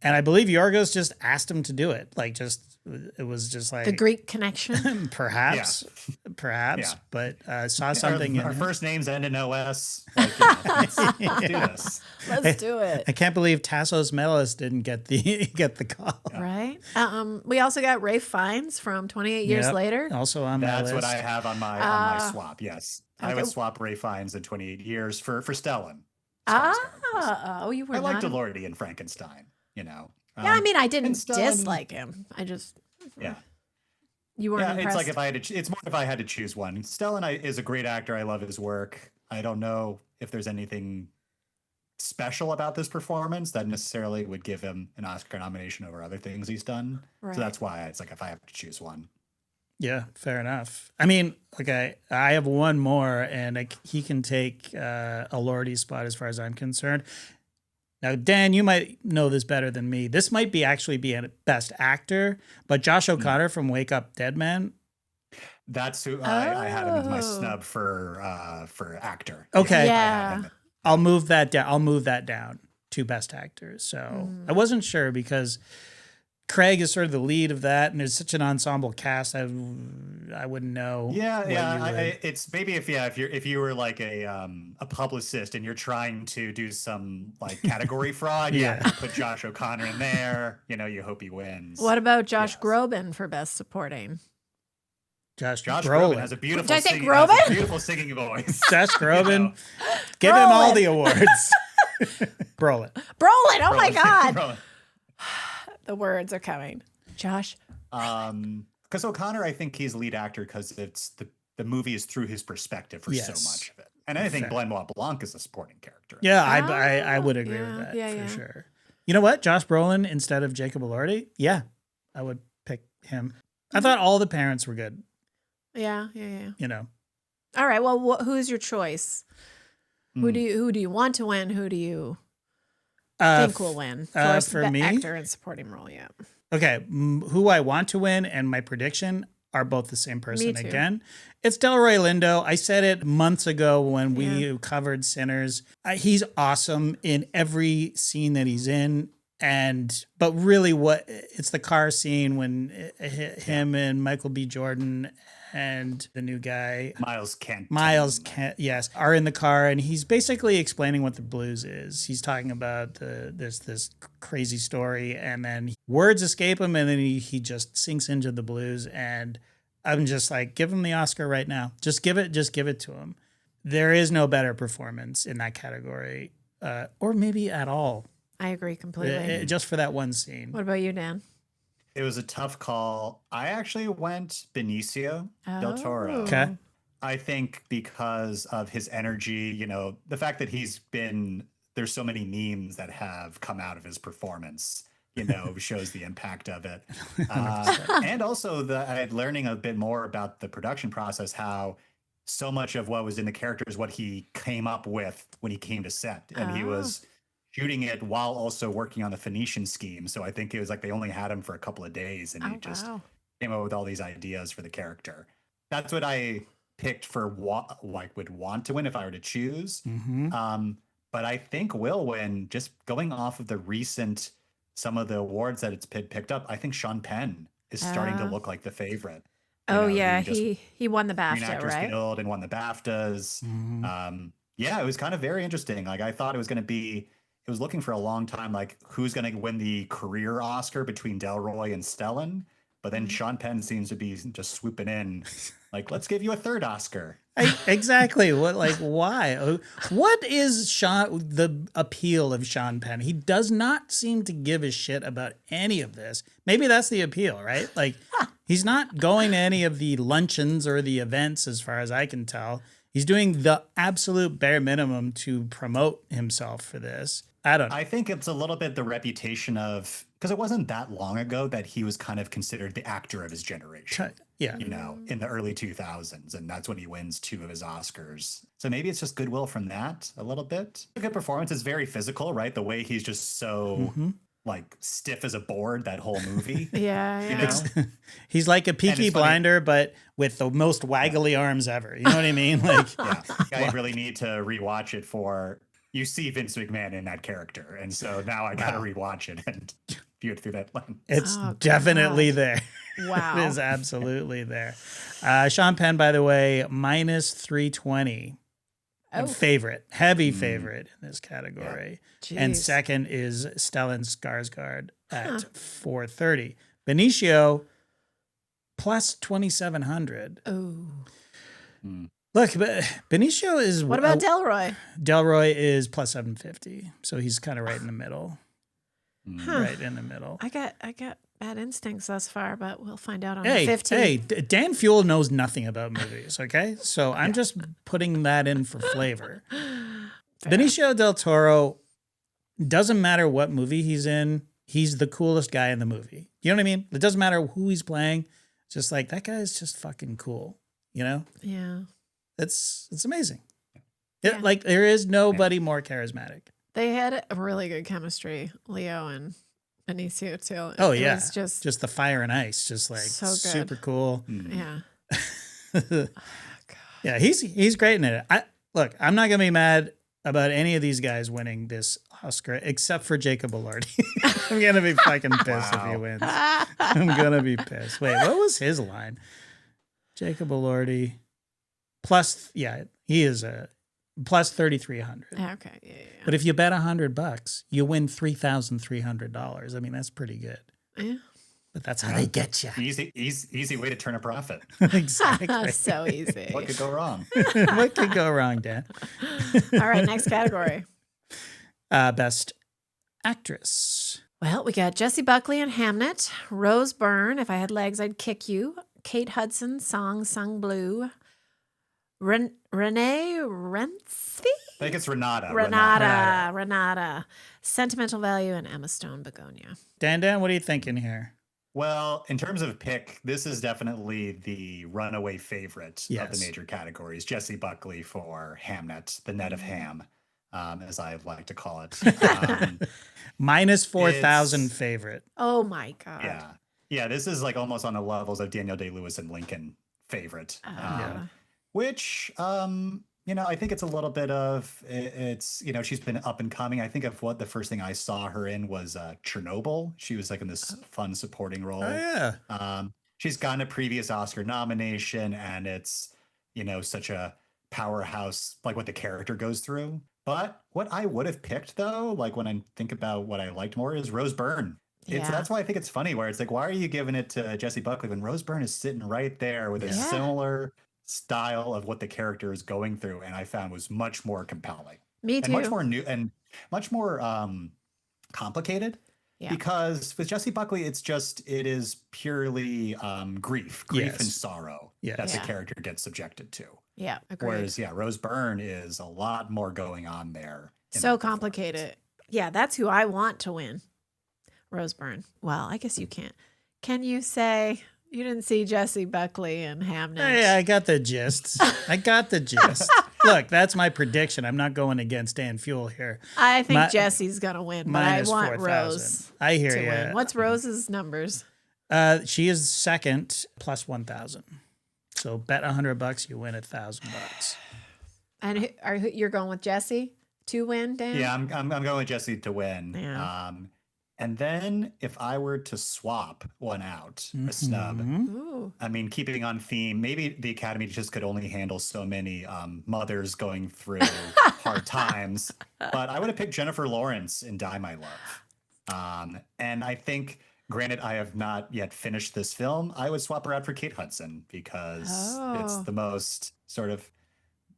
Speaker 1: And I believe Yorgos just asked him to do it. It was just like
Speaker 3: the Greek connection,
Speaker 1: perhaps. But saw something.
Speaker 2: Our first names end in OS. Let's do this.
Speaker 3: Let's do it.
Speaker 1: I can't believe Tassos Melis didn't get the call.
Speaker 3: Right. We also got Ralph Fiennes from 28 Years Later.
Speaker 1: Also on my list.
Speaker 2: That's what I have on my swap. Yes, I would swap Ralph Fiennes in 28 Years for Stellan.
Speaker 3: You were.
Speaker 2: I like Delorty and Frankenstein.
Speaker 3: Yeah, I mean, I didn't dislike him. I just you weren't impressed.
Speaker 2: It's like it's more if I had to choose one. Stellan is a great actor. I love his work. I don't know if there's anything special about this performance that necessarily would give him an Oscar nomination over other things he's done. Right. So that's why it's like if I have to choose one.
Speaker 1: Yeah, fair enough. I mean, I have one more, and he can take a Lordy's spot as far as I'm concerned. Now, Dan, you might know this better than me. This might actually be a best actor, but Josh O'Connor from Wake Up Dead Man.
Speaker 2: That's who I had him as my snub for actor.
Speaker 1: Okay.
Speaker 3: Yeah.
Speaker 1: I'll move that down. I'll move that down to best actor. So I wasn't sure because Craig is sort of the lead of that, and there's such an ensemble cast. I wouldn't know.
Speaker 2: It's maybe if you were like a publicist and you're trying to do some category fraud, put Josh O'Connor in there. You hope he wins.
Speaker 3: What about Josh Groban for best supporting?
Speaker 1: Josh
Speaker 2: Groban has a beautiful.
Speaker 3: Did I say
Speaker 2: singing,
Speaker 3: Groban?
Speaker 2: has a beautiful singing voice.
Speaker 1: Josh Groban, give him all the awards. Brolin.
Speaker 3: Oh my God. Brolin. The words are coming. Josh.
Speaker 2: Because O'Connor, I think he's lead actor because it's the movie is through his perspective for so much of it. And I think Benoit Blanc is a supporting character.
Speaker 1: Yeah, I would agree with that for sure. You know what? Josh Brolin instead of Jacob Elordi? Yeah, I would pick him. I thought all the parents were good.
Speaker 3: Yeah.
Speaker 1: All
Speaker 3: right. Well, who's your choice? Who do you want to win? Who do you think will win
Speaker 1: for me?
Speaker 3: Actor and supporting role? Yeah.
Speaker 1: Okay, who I want to win and my prediction are both the same person again. It's Delroy Lindo. I said it months ago when we covered Sinners. He's awesome in every scene that he's in. But really it's the car scene when him and Michael B. Jordan and the new guy
Speaker 2: Miles Kent,
Speaker 1: yes, are in the car, and he's basically explaining what the blues is. He's talking about this crazy story, and then words escape him, and then he just sinks into the blues. And I'm just like, give him the Oscar right now. Just give it to him. There is no better performance in that category, or maybe at all.
Speaker 3: I agree completely.
Speaker 1: Just for that one scene.
Speaker 3: What about you, Dan?
Speaker 2: It was a tough call. I actually went Benicio del Toro.
Speaker 1: Okay.
Speaker 2: I think because of his energy, the fact that there's so many memes that have come out of his performance, shows the impact of it. And also learning a bit more about the production process, how so much of what was in the character is what he came up with when he came to set. And he was shooting it while also working on the Phoenician scheme. So I think it was like they only had him for a couple of days, and he just came up with all these ideas for the character. That's what I picked for what would want to win if I were to choose. But I think will win just going off of some of the awards that it's picked up. I think Sean Penn is starting to look like the favorite.
Speaker 3: He won the BAFTA, right?
Speaker 2: Guild and won the BAFTAs. It was kind of very interesting. I thought it was going to be. It was looking for a long time, who's going to win the career Oscar between Delroy and Stellan. But then Sean Penn seems to be just swooping in, like, let's give you a third Oscar.
Speaker 1: Exactly. Why? What is the appeal of Sean Penn? He does not seem to give a shit about any of this. Maybe that's the appeal, right? Like, he's not going to any of the luncheons or the events, as far as I can tell. He's doing the absolute bare minimum to promote himself for this. I don't know.
Speaker 2: I think it's a little bit the reputation of, because it wasn't that long ago that he was kind of considered the actor of his generation.
Speaker 1: Yeah.
Speaker 2: You know, in the early 2000s. And that's when he wins 2 of his Oscars. So maybe it's just goodwill from that a little bit. A good performance is very physical, right? The way he's just so like stiff as a board that whole movie.
Speaker 3: Yeah.
Speaker 2: You know?
Speaker 1: He's like a Peaky Blinder, but with the most waggly arms ever. You know what I mean? Like,
Speaker 2: I really need to rewatch it for, you see Vince McMahon in that character. And so now I got to rewatch it and view it through that lens.
Speaker 1: It's definitely there.
Speaker 3: Wow.
Speaker 1: It is absolutely there. Sean Penn, by the way, minus 320. Favorite, heavy favorite in this category.
Speaker 3: Yeah.
Speaker 1: And second is Stellan Skarsgård at 430. Benicio plus 2,700.
Speaker 3: Oh.
Speaker 1: Look, but Benicio is...
Speaker 3: What about Delroy?
Speaker 1: Delroy is plus 750. So he's kind of right in the middle. Right in the middle.
Speaker 3: I got bad instincts thus far, but we'll find out on the 15th.
Speaker 1: Hey, Dan Fuel knows nothing about movies, okay? So I'm just putting that in for flavor. Benicio del Toro, doesn't matter what movie he's in, he's the coolest guy in the movie. You know what I mean? It doesn't matter who he's playing. It's just like, that guy is just fucking cool, you know?
Speaker 3: Yeah.
Speaker 1: It's amazing. Like, there is nobody more charismatic.
Speaker 3: They had a really good chemistry, Leo and Benicio too.
Speaker 1: Oh
Speaker 3: It
Speaker 1: yeah,
Speaker 3: was just
Speaker 1: the fire and ice, just like
Speaker 3: so good.
Speaker 1: super cool.
Speaker 3: Yeah.
Speaker 1: Yeah, he's great in it. Look, I'm not gonna be mad about any of these guys winning this Oscar except for Jacob Elordi. I'm gonna be fucking pissed if he wins. I'm gonna be pissed. Wait, what was his line? Jacob Elordi plus, he is a plus 3,300.
Speaker 3: Okay, yeah.
Speaker 1: But if you bet $100, you win $3,300. I mean, that's pretty good.
Speaker 3: Yeah.
Speaker 1: But that's how they get you.
Speaker 2: Easy way to turn a profit.
Speaker 1: Exactly.
Speaker 3: So easy.
Speaker 2: What could go wrong?
Speaker 1: What could go wrong, Dan?
Speaker 3: All right, next category.
Speaker 1: Best actress.
Speaker 3: Well, we got Jessie Buckley in Hamnet, Rose Byrne, If I Had Legs, I'd Kick You, Kate Hudson, Song Sung Blue, Renee Rentsby?
Speaker 2: I think it's Renata.
Speaker 3: Renata. Sentimental Value, and Emma Stone, Begonia.
Speaker 1: Dan, what are you thinking here?
Speaker 2: Well, in terms of pick, this is definitely the runaway favorite of the major categories. Jessie Buckley for Hamnet, the net of ham, as I like to call it.
Speaker 1: Minus 4,000 favorite.
Speaker 3: Oh my God.
Speaker 2: Yeah, this is like almost on the levels of Daniel Day-Lewis and Lincoln favorite. Which, I think it's a little bit of, it's, she's been up and coming. I think of what the first thing I saw her in was Chernobyl. She was like in this fun supporting role.
Speaker 1: Oh, yeah.
Speaker 2: She's gotten a previous Oscar nomination, and it's, such a powerhouse, like what the character goes through. But what I would have picked, though, like when I think about what I liked more, is Rose Byrne. That's why I think it's funny, where it's like, why are you giving it to Jessie Buckley when Rose Byrne is sitting right there with a similar style of what the character is going through, and I found was much more compelling.
Speaker 3: Me too.
Speaker 2: And much more new and much more complicated. Yeah. Because with Jessie Buckley, it is purely grief and sorrow that the character gets subjected to.
Speaker 3: Yeah, agreed.
Speaker 2: Whereas, Rose Byrne is a lot more going on there.
Speaker 3: So complicated. Yeah, that's who I want to win. Rose Byrne. Well, I guess you can't. Can you say you didn't see Jessie Buckley in Hamnet?
Speaker 1: Hey, I got the gist. Look, that's my prediction. I'm not going against Dan Fuel here.
Speaker 3: I think Jessie's going to win, but I want
Speaker 1: 4,
Speaker 3: Rose
Speaker 1: I hear
Speaker 3: to
Speaker 1: you.
Speaker 3: win. What's Rose's numbers?
Speaker 1: She is second plus 1,000. So bet $100, you win $1,000.
Speaker 3: And you're going with Jessie to win, Dan?
Speaker 2: Yeah, I'm going with Jessie to win.
Speaker 3: Yeah.
Speaker 2: And then if I were to swap one out, a snub, I mean, keeping on theme, maybe the Academy just could only handle so many mothers going through hard times. But I would have picked Jennifer Lawrence in Die, My Love. And I think Granted, I have not yet finished this film. I would swap her out for Kate Hudson because it's the most sort of.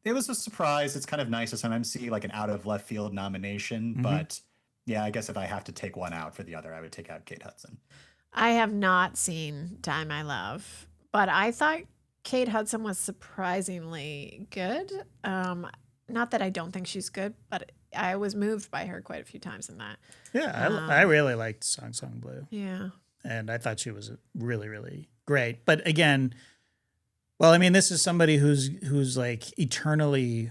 Speaker 2: It was a surprise. It's kind of nice to sometimes see like an out of left field nomination, but yeah, I guess if I have to take one out for the other, I would take out Kate Hudson.
Speaker 3: I have not seen Die My Love, but I thought Kate Hudson was surprisingly good. Not that I don't think she's good, but I was moved by her quite a few times in that.
Speaker 1: Yeah, I really liked Song Song Blue.
Speaker 3: Yeah.
Speaker 1: And I thought she was really, really great. But again, well, I mean, this is somebody who's like eternally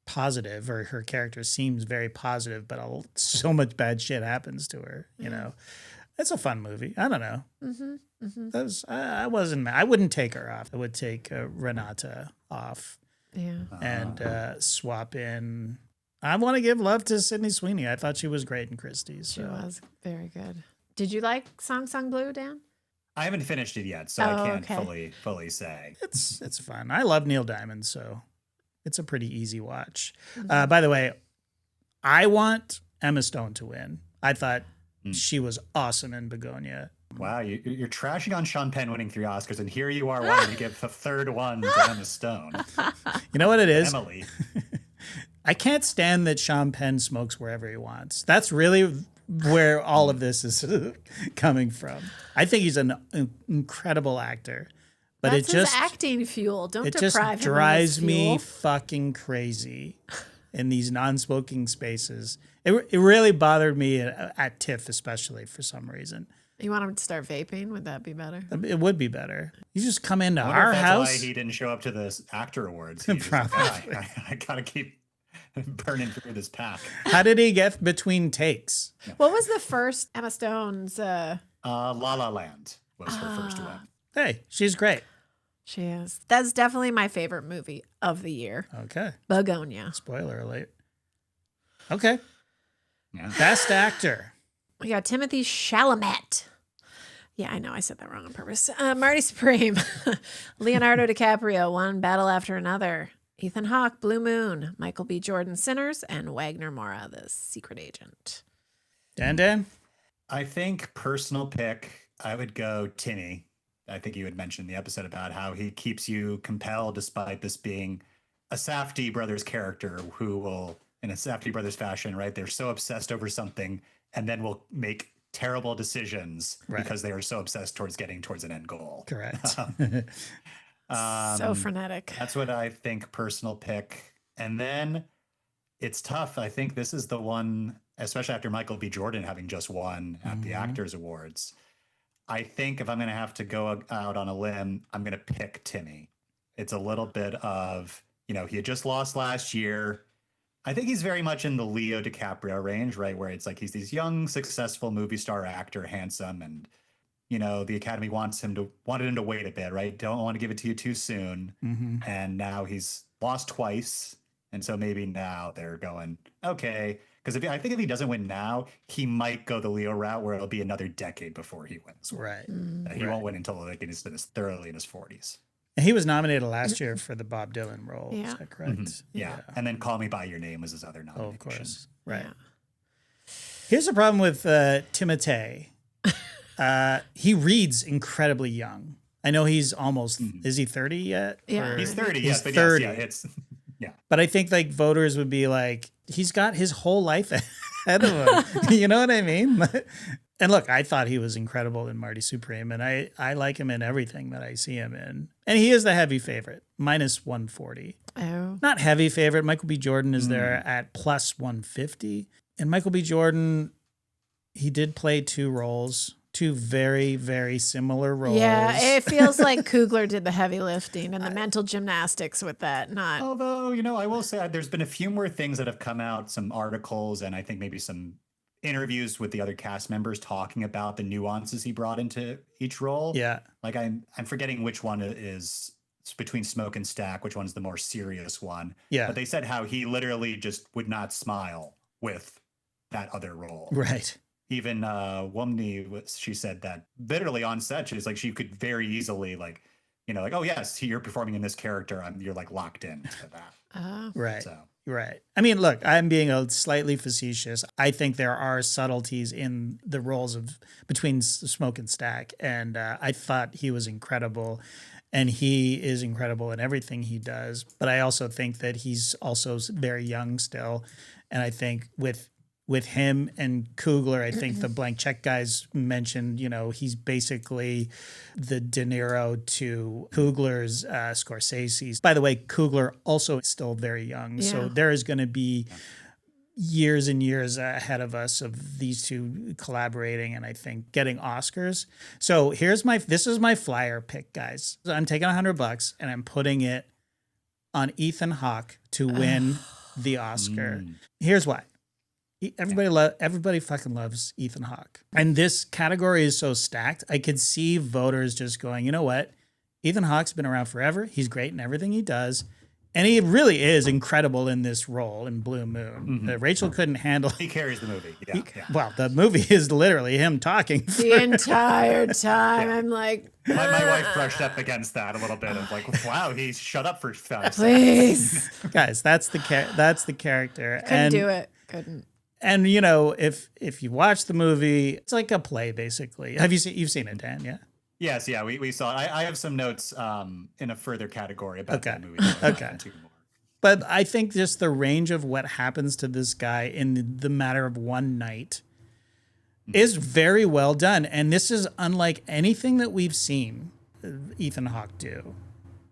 Speaker 1: positive, or her character seems very positive, but so much bad shit happens to her. You know, it's a fun movie. I don't know. I wasn't mad. I wouldn't take her off. I would take Renata off.
Speaker 3: Yeah.
Speaker 1: And swap in. I want to give love to Sydney Sweeney. I thought she was great in Christie's.
Speaker 3: She was very good. Did you like Song Song Blue, Dan?
Speaker 2: I haven't finished it yet, so I can't fully say.
Speaker 1: It's fun. I love Neil Diamond, so it's a pretty easy watch. By the way, I want Emma Stone to win. I thought she was awesome in Begonia.
Speaker 2: Wow, you're trashing on Sean Penn winning 3 Oscars, and here you are wanting to give the third one to Emma Stone.
Speaker 1: You know what it is?
Speaker 2: Emily.
Speaker 1: I can't stand that Sean Penn smokes wherever he wants. That's really where all of this is coming from. I think he's an incredible actor, but
Speaker 3: That's
Speaker 1: it just
Speaker 3: his acting fuel. Don't
Speaker 1: it
Speaker 3: deprive
Speaker 1: just
Speaker 3: him of
Speaker 1: drives
Speaker 3: his
Speaker 1: me
Speaker 3: fuel.
Speaker 1: fucking crazy in these non-smoking spaces. It really bothered me at TIFF, especially for some reason.
Speaker 3: You want him to start vaping? Would that be better?
Speaker 1: It would be better. You just come into
Speaker 2: I wonder
Speaker 1: our
Speaker 2: if that's
Speaker 1: house.
Speaker 2: why he didn't show up to the actor awards. He just like,
Speaker 1: Probably.
Speaker 2: I gotta keep burning through this pack.
Speaker 1: How did he get between takes?
Speaker 3: What was the first Emma Stone's?
Speaker 2: La La Land was her first one.
Speaker 1: Hey, she's great.
Speaker 3: She is. That's definitely my favorite movie of the year.
Speaker 1: Okay.
Speaker 3: Begonia.
Speaker 1: Spoiler alert. Okay.
Speaker 2: Yeah.
Speaker 1: Best actor.
Speaker 3: We got Timothy Chalamet. Yeah, I know I said that wrong on purpose. Marty Supreme, Leonardo DiCaprio, One Battle After Another, Ethan Hawke, Blue Moon, Michael B. Jordan, Sinners, and Wagner Moura, The Secret Agent.
Speaker 1: Dan?
Speaker 2: I think personal pick, I would go Timmy. I think you had mentioned in the episode about how he keeps you compelled despite this being a Safdie brothers character who will, in a Safdie brothers fashion, right? They're so obsessed over something and then will make terrible decisions because they are so obsessed towards getting towards an end goal.
Speaker 1: Correct.
Speaker 3: So frenetic.
Speaker 2: That's what I think personal pick. And then it's tough. I think this is the one, especially after Michael B. Jordan having just won at the Actors Awards. I think if I'm going to have to go out on a limb, I'm going to pick Timmy. It's a little bit of, he had just lost last year. I think he's very much in the Leo DiCaprio range, right? Where it's like he's this young, successful movie star actor, handsome, and the Academy wanted him to wait a bit, right? Don't want to give it to you too soon. And now he's lost twice, and so maybe now they're going okay. Because I think if he doesn't win now, he might go the Leo route where it'll be another decade before he wins.
Speaker 1: Right.
Speaker 2: He won't win until like he's thoroughly in his 40s.
Speaker 1: And he was nominated last year for the Bob Dylan role.
Speaker 3: Yeah.
Speaker 1: Is that correct?
Speaker 2: Yeah. And then Call Me By Your Name was his other nomination.
Speaker 1: Oh, of course. Right.
Speaker 3: Yeah.
Speaker 1: Here's the problem with Timothée. He reads incredibly young. I know he's almost, is he 30 yet?
Speaker 3: Yeah.
Speaker 1: Or-
Speaker 2: He's 30,
Speaker 1: He's
Speaker 2: yes. But
Speaker 1: 30.
Speaker 2: yes, it's, yeah.
Speaker 1: But I think like voters would be like, he's got his whole life ahead of him. You know what I mean? And look, I thought he was incredible in Marty Supreme, and I like him in everything that I see him in. And he is the heavy favorite, minus 140.
Speaker 3: Oh.
Speaker 1: Not heavy favorite. Michael B. Jordan is there at plus 150. And Michael B. Jordan, he did play two very, very similar roles.
Speaker 3: Yeah, it feels like Kugler did the heavy lifting and the mental gymnastics with that. Not
Speaker 2: Although, I will say there's been a few more things that have come out, some articles, and I think maybe some interviews with the other cast members talking about the nuances he brought into each role.
Speaker 1: Yeah.
Speaker 2: Like I'm forgetting which one is between Smoke and Stack, which one's the more serious one.
Speaker 1: Yeah.
Speaker 2: But they said how he literally just would not smile with that other role.
Speaker 1: Right.
Speaker 2: Even Womney, she said that literally on set, she's like, she could very easily oh yes, you're performing in this character. You're like locked in to that.
Speaker 1: Right.
Speaker 2: So
Speaker 1: Right. I mean, look, I'm being a slightly facetious. I think there are subtleties in the roles of between Smoke and Stack, and I thought he was incredible, and he is incredible in everything he does. But I also think that he's also very young still, and I think with him and Coogler, I think the blank check guys mentioned, he's basically the De Niro to Coogler's Scorsese's. By the way, Coogler also is still very young.
Speaker 3: Yeah.
Speaker 1: So there is going to be years and years ahead of us of these two collaborating and I think getting Oscars. So this is my flyer pick, guys. I'm taking $100 and I'm putting it on Ethan Hawke to win the Oscar. Here's why. Everybody fucking loves Ethan Hawke. And this category is so stacked. I could see voters just going, you know what? Ethan Hawke's been around forever. He's great in everything he does. And he really is incredible in this role in Blue Moon. Rachel couldn't handle.
Speaker 2: He carries the movie. Yeah.
Speaker 1: Well, the movie is literally him talking.
Speaker 3: The entire time. I'm like,
Speaker 2: My wife brushed up against that a little bit of like, wow, he shut up for 5 seconds.
Speaker 3: please.
Speaker 1: Guys, that's the character.
Speaker 3: Couldn't do it. Couldn't.
Speaker 1: And if you watch the movie, it's like a play basically. You've seen it, Dan? Yeah.
Speaker 2: Yes, yeah, we saw it. I have some notes in a further category about that movie.
Speaker 1: Okay. But I think just the range of what happens to this guy in the matter of one night is very well done. And this is unlike anything that we've seen Ethan Hawke do.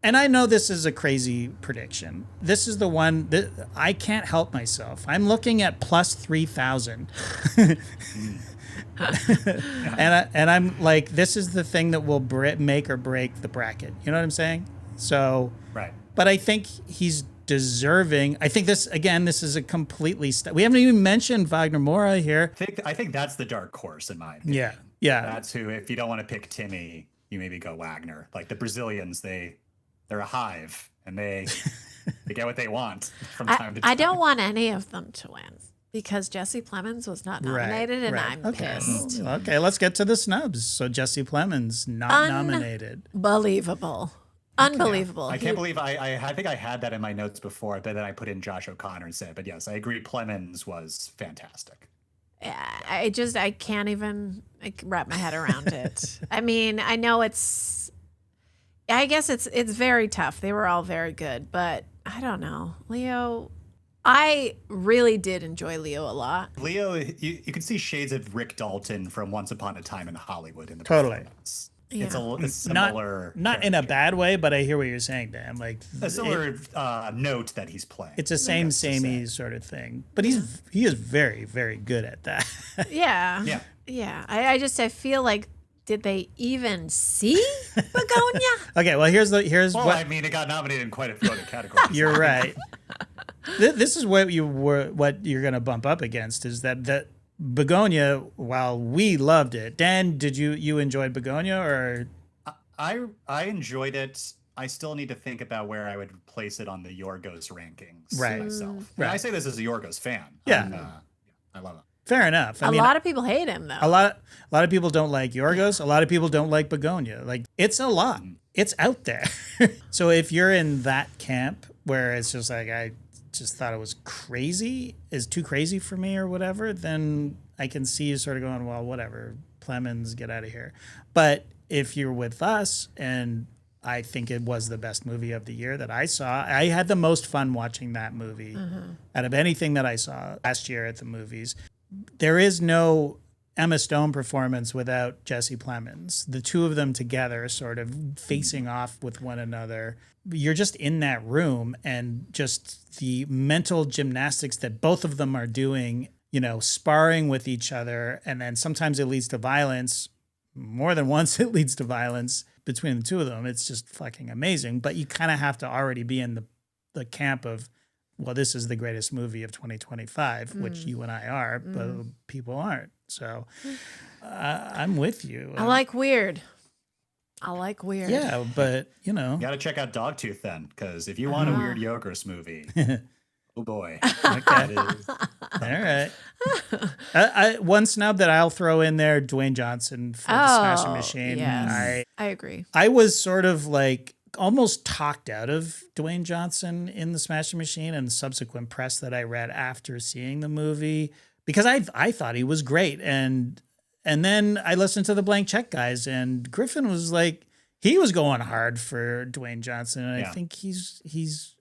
Speaker 1: And I know this is a crazy prediction. This is the one that I can't help myself. I'm looking at plus 3,000. and I'm like, this is the thing that will make or break the bracket. You know what I'm saying? So,
Speaker 2: right.
Speaker 1: But I think he's deserving. I think this is a completely. We haven't even mentioned Wagner Moura here.
Speaker 2: I think that's the dark horse in my opinion.
Speaker 1: Yeah.
Speaker 2: That's who. If you don't want to pick Timmy, you maybe go Wagner. Like the Brazilians, they're a hive and they get what they want from time to time.
Speaker 3: I don't want any of them to win because Jesse Plemons was not nominated, and I'm pissed.
Speaker 1: Okay, let's get to the snubs. So Jesse Plemons not nominated.
Speaker 3: Unbelievable. Unbelievable.
Speaker 2: I can't believe I think I had that in my notes before, but then I put in Josh O'Connor instead. But yes, I agree. Plemons was fantastic.
Speaker 3: I can't even wrap my head around it. I mean, I know I guess it's very tough. They were all very good, but I don't know. Leo, I really did enjoy Leo a lot.
Speaker 2: Leo, you can see shades of Rick Dalton from Once Upon a Time in Hollywood in the
Speaker 1: Totally.
Speaker 2: performance.
Speaker 3: Yeah.
Speaker 2: It's a similar,
Speaker 1: not in a bad way, but I hear what you're saying, Dan. Like
Speaker 2: a similar note that he's playing.
Speaker 1: It's a samey sort of thing, but he is very, very good at that.
Speaker 3: Yeah. I feel like, did they even see Begonia?
Speaker 1: Okay, well here's what
Speaker 2: I mean, it got nominated in quite a few other categories.
Speaker 1: You're right. This is what you're going to bump up against is that Begonia. While we loved it, Dan, did you enjoyed Begonia or?
Speaker 2: I enjoyed it. I still need to think about where I would place it on the Yorgos rankings myself. Right. And I say this as a Yorgos fan.
Speaker 1: Yeah,
Speaker 2: I love it.
Speaker 1: Fair enough.
Speaker 3: A lot of people hate him, though.
Speaker 1: A lot of people don't like Yorgos. A lot of people don't like Begonia. Like, it's a lot. It's out there. So if you're in that camp where it's just like, I just thought it was crazy, is too crazy for me or whatever, then I can see you sort of going, well, whatever, Plemons, get out of here. But if you're with us, and I think it was the best movie of the year that I saw, I had the most fun watching that movie out of anything that I saw last year at the movies. There is no Emma Stone performance without Jesse Plemons. The two of them together sort of facing off with one another. You're just in that room and just the mental gymnastics that both of them are doing, sparring with each other. And then sometimes it leads to violence. More than once it leads to violence between the two of them. It's just fucking amazing. But you kind of have to already be in the camp of, well, this is the greatest movie of 2025, which you and I are, but people aren't. So I'm with you.
Speaker 3: I like weird.
Speaker 1: Yeah, but,
Speaker 2: You got to check out Dogtooth then, because if you want a weird Yorgos movie, oh boy.
Speaker 1: Okay. All right. One snub that I'll throw in there, Dwayne Johnson for the Smashing Machine.
Speaker 3: Yes. I agree.
Speaker 1: I was sort of like almost talked out of Dwayne Johnson in The Smashing Machine and subsequent press that I read after seeing the movie, because I thought he was great. And then I listened to the Blank Check guys, and Griffin was like, he was going hard for Dwayne Johnson. And I think he's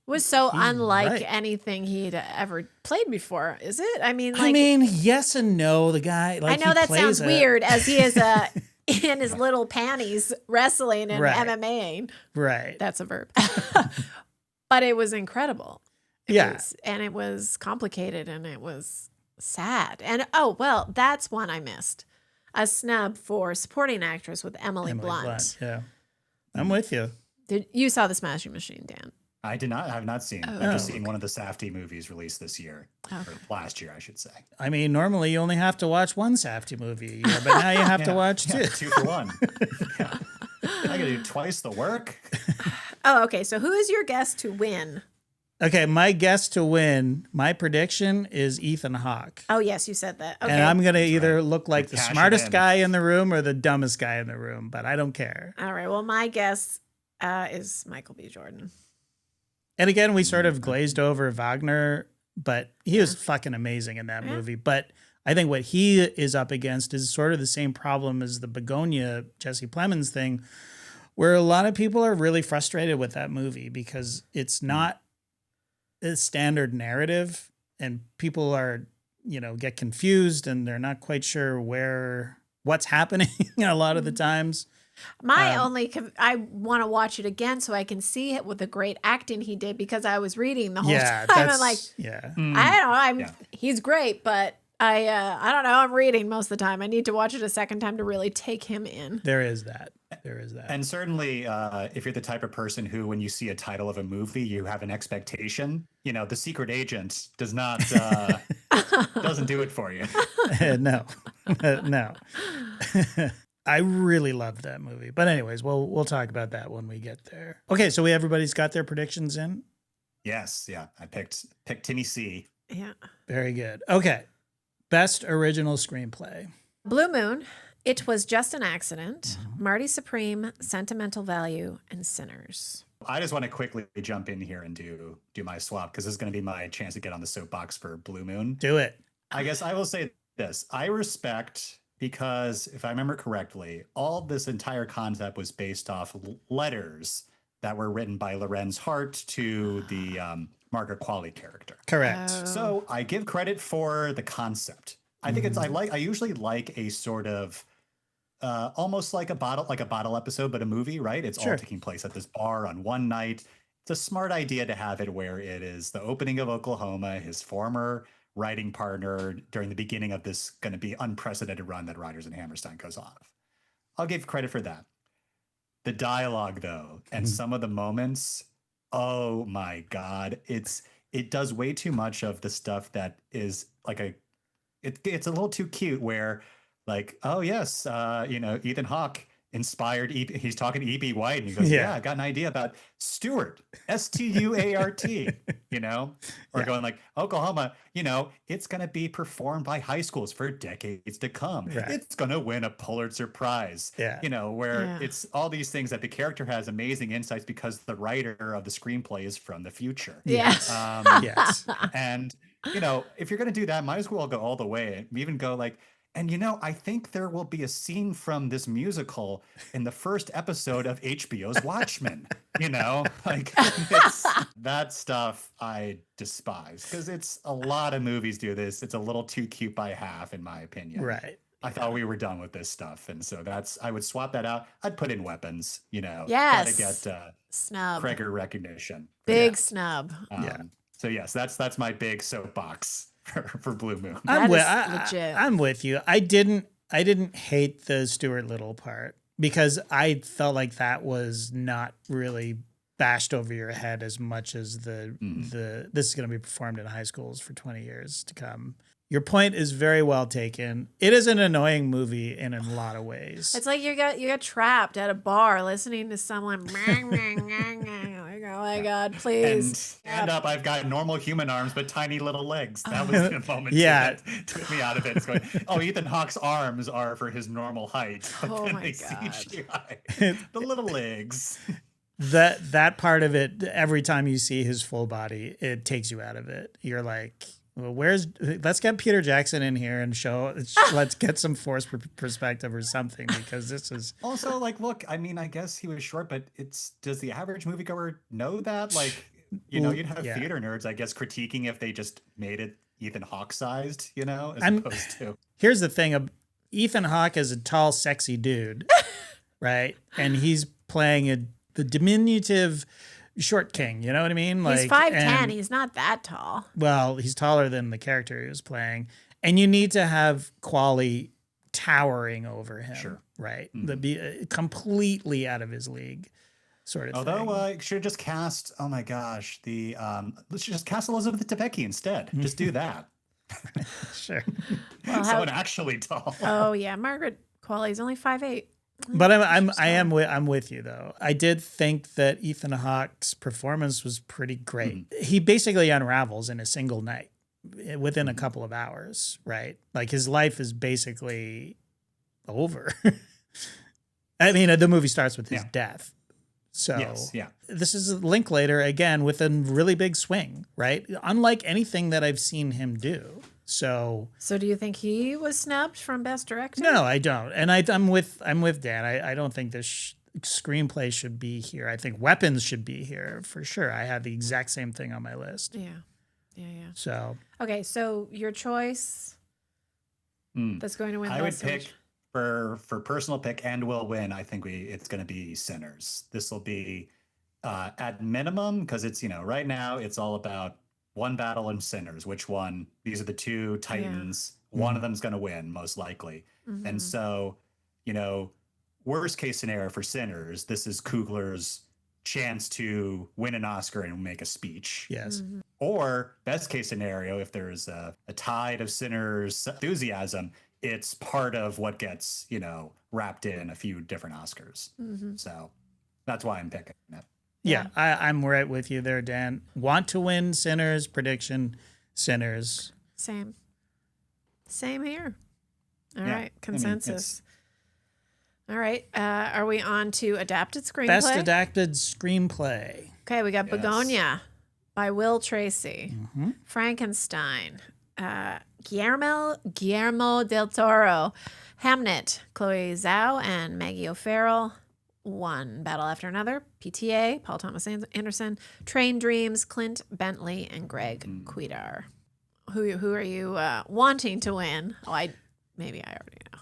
Speaker 3: was so unlike
Speaker 1: right.
Speaker 3: anything he'd ever played before, is it? I mean,
Speaker 1: yes and no. The guy,
Speaker 3: I know that sounds weird, as he is in his little panties wrestling and MMAing.
Speaker 1: Right.
Speaker 3: That's a verb. But it was incredible. And it was complicated, and it was sad. And that's one I missed. A snub for supporting actress with Emily Blunt.
Speaker 1: Yeah. I'm with you.
Speaker 3: You saw The Smashing Machine, Dan?
Speaker 2: I did not. I have not seen. I've just seen one of the Safdie movies released this year, or last year, I should say.
Speaker 1: I mean, normally you only have to watch one Safdie movie a year, but now you have to watch two.
Speaker 2: 2 for 1. I got to do twice the work.
Speaker 3: Oh, okay. So who is your guess to win?
Speaker 1: Okay, my guess to win, my prediction is Ethan Hawke.
Speaker 3: Oh, yes, you said that. Okay.
Speaker 1: And I'm going to either look like the smartest guy in the room or the dumbest guy in the room, but I don't care.
Speaker 3: All right. Well, my guess is Michael B. Jordan.
Speaker 1: And again, we sort of glazed over Wagner, but he was fucking amazing in that movie. But I think what he is up against is sort of the same problem as the Begonia Jesse Plemons thing, where a lot of people are really frustrated with that movie because it's not a standard narrative, and people are, get confused and they're not quite sure what's happening a lot of the times.
Speaker 3: I want to watch it again so I can see it with the great acting he did, because I was reading the whole time. I'm like, I don't know. He's great, but I don't know. I'm reading most of the time. I need to watch it a second time to really take him in.
Speaker 1: There is that.
Speaker 2: And certainly, if you're the type of person who, when you see a title of a movie, you have an expectation, The Secret Agent does not, doesn't do it for you.
Speaker 1: No. I really loved that movie. But anyways, we'll talk about that when we get there. Okay, so everybody's got their predictions in?
Speaker 2: Yes, yeah. I picked Timmy C.
Speaker 3: Yeah.
Speaker 1: Very good. Okay. Best original screenplay.
Speaker 3: Blue Moon, It Was Just an Accident, Marty Supreme, Sentimental Value, and Sinners.
Speaker 2: I just want to quickly jump in here and do my swap, because this is going to be my chance to get on the soapbox for Blue Moon.
Speaker 1: Do it.
Speaker 2: I guess I will say this. I respect, because if I remember correctly, all this entire concept was based off letters that were written by Lorenz Hart to the Margaret Qualley character.
Speaker 1: Correct.
Speaker 2: So I give credit for the concept. I think I usually like a sort of almost like a bottle episode, but a movie, right? It's all taking place at this bar on one night. It's a smart idea to have it where it is the opening of Oklahoma, his former writing partner during the beginning of this going to be unprecedented run that Riders and Hammerstein goes on. I'll give credit for that. The dialogue, though, and some of the moments, oh my God, it does way too much of the stuff that is like it's a little too cute, where like, oh yes, Ethan Hawke inspired he's talking to E.B. White, and he goes, I got an idea about Stuart, Stuart, or going like, Oklahoma, it's going to be performed by high schools for decades to come. Right. It's going to win a Pulitzer Prize. It's all these things that the character has amazing insights because the writer of the screenplay is from the future.
Speaker 3: Yes.
Speaker 1: Yes.
Speaker 2: And, if you're going to do that, might as well go all the way and even go like, and I think there will be a scene from this musical in the first episode of HBO's Watchmen. Like that stuff I despise, because it's a lot of movies do this. It's a little too cute by half, in my opinion.
Speaker 1: Right.
Speaker 2: I thought we were done with this stuff, and so I would swap that out. I'd put in weapons.
Speaker 3: Yes.
Speaker 2: Gotta get
Speaker 3: snub.
Speaker 2: Kreger recognition.
Speaker 3: Big snub.
Speaker 2: So yes, that's my big soapbox for Blue Moon.
Speaker 3: Legit.
Speaker 1: I'm with you. I didn't hate the Stuart Little part, because I felt like that was not really bashed over your head as much as the this is going to be performed in high schools for 20 years to come. Your point is very well taken. It is an annoying movie in a lot of ways.
Speaker 3: It's like you got trapped at a bar listening to someone. Like, oh my God, please.
Speaker 2: And stand up. I've got normal human arms, but tiny little legs. That was the moment that took me out of it. It's going, Ethan Hawke's arms are for his normal height. But
Speaker 3: oh
Speaker 2: then
Speaker 3: my
Speaker 2: they
Speaker 3: God.
Speaker 2: CGI the little legs.
Speaker 1: that part of it, every time you see his full body, it takes you out of it. You're like, well, let's get Peter Jackson in here and let's get some forced perspective or something, because this is
Speaker 2: also like, look, I mean, I guess he was short, but does the average moviegoer know that? Like, you'd have theater nerds, I guess, critiquing if they just made it Ethan Hawke sized, as opposed to.
Speaker 1: Here's the thing. Ethan Hawke is a tall, sexy dude, right? And he's playing the diminutive short king, you know what I mean?
Speaker 3: He's 5'10". He's not that tall.
Speaker 1: Well, he's taller than the character he was playing. And you need to have Qualley towering over him, right? Be completely out of his league, sort of thing.
Speaker 2: Although, should have just cast, oh my gosh, let's just cast Elizabeth Debicki instead. Just do that.
Speaker 1: Sure.
Speaker 3: Well,
Speaker 2: someone actually tall.
Speaker 3: Oh yeah, Margaret Qualley's only 5'8".
Speaker 1: But I'm with you though. I did think that Ethan Hawke's performance was pretty great. He basically unravels in a single night, within a couple of hours, right? Like his life is basically over. I mean, the movie starts with his death. So this is Linklater again with a really big swing, right? Unlike anything that I've seen him do. So
Speaker 3: do you think he was snubbed from Best Director?
Speaker 1: No, I don't. And I'm with Dan. I don't think this screenplay should be here. I think Weapons should be here for sure. I had the exact same thing on my list.
Speaker 3: Yeah.
Speaker 1: So
Speaker 3: okay, so your choice that's going to win.
Speaker 2: I would pick for personal pick and will win. I think it's going to be Sinners. This will be at minimum, because it's right now it's all about one battle and Sinners. Which one? These are the two titans. One of them's going to win, most likely. And so, worst case scenario for Sinners, this is Coogler's chance to win an Oscar and make a speech.
Speaker 1: Yes.
Speaker 2: Or best case scenario, if there's a tide of Sinners enthusiasm, it's part of what gets, wrapped in a few different Oscars. So that's why I'm picking it.
Speaker 1: Yeah, I'm right with you there, Dan. Want to win Sinners, prediction Sinners.
Speaker 3: Same here. All right, consensus. All right, are we on to adapted screenplay?
Speaker 1: Best adapted screenplay.
Speaker 3: Okay, we got Begonia by Will Tracy, Frankenstein, Guillermo del Toro, Hamnet, Chloe Zhao and Maggie O'Farrell, One Battle After Another, PTA, Paul Thomas Anderson, Train Dreams, Clint Bentley, and Greg Cuidar. Who are you wanting to win? Maybe I already know.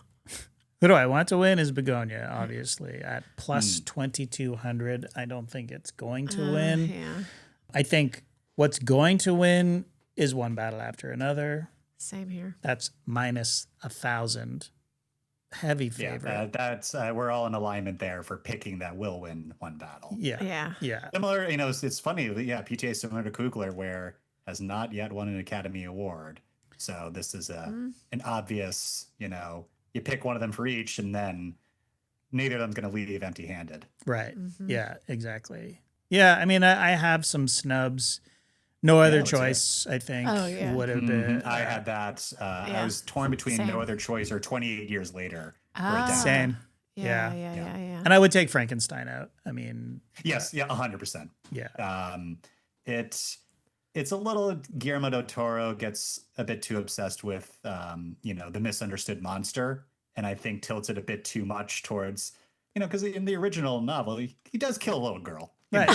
Speaker 1: Who do I want to win is Begonia, obviously, at plus 2,200. I don't think it's going to win.
Speaker 3: Yeah.
Speaker 1: I think what's going to win is One Battle After Another.
Speaker 3: Same here.
Speaker 1: That's minus 1,000. Heavy favorite.
Speaker 2: Yeah, that's we're all in alignment there for picking that will win One Battle.
Speaker 1: Yeah.
Speaker 2: Similar, it's funny. PTA is similar to Coogler, where has not yet won an Academy Award. So this is an obvious, you pick one of them for each, and then neither of them's going to leave empty-handed.
Speaker 1: Right. Yeah, exactly. Yeah, I mean, I have some snubs. No Other Choice, I think, would have been.
Speaker 2: I had that. I was torn between No Other Choice or 28 Years Later.
Speaker 1: Same. Yeah. And I would take Frankenstein out. I mean.
Speaker 2: Yes, 100%.
Speaker 1: Yeah.
Speaker 2: It's a little, Guillermo del Toro gets a bit too obsessed with, the misunderstood monster. And I think tilts it a bit too much towards, because in the original novel, he does kill a little girl.
Speaker 1: Right.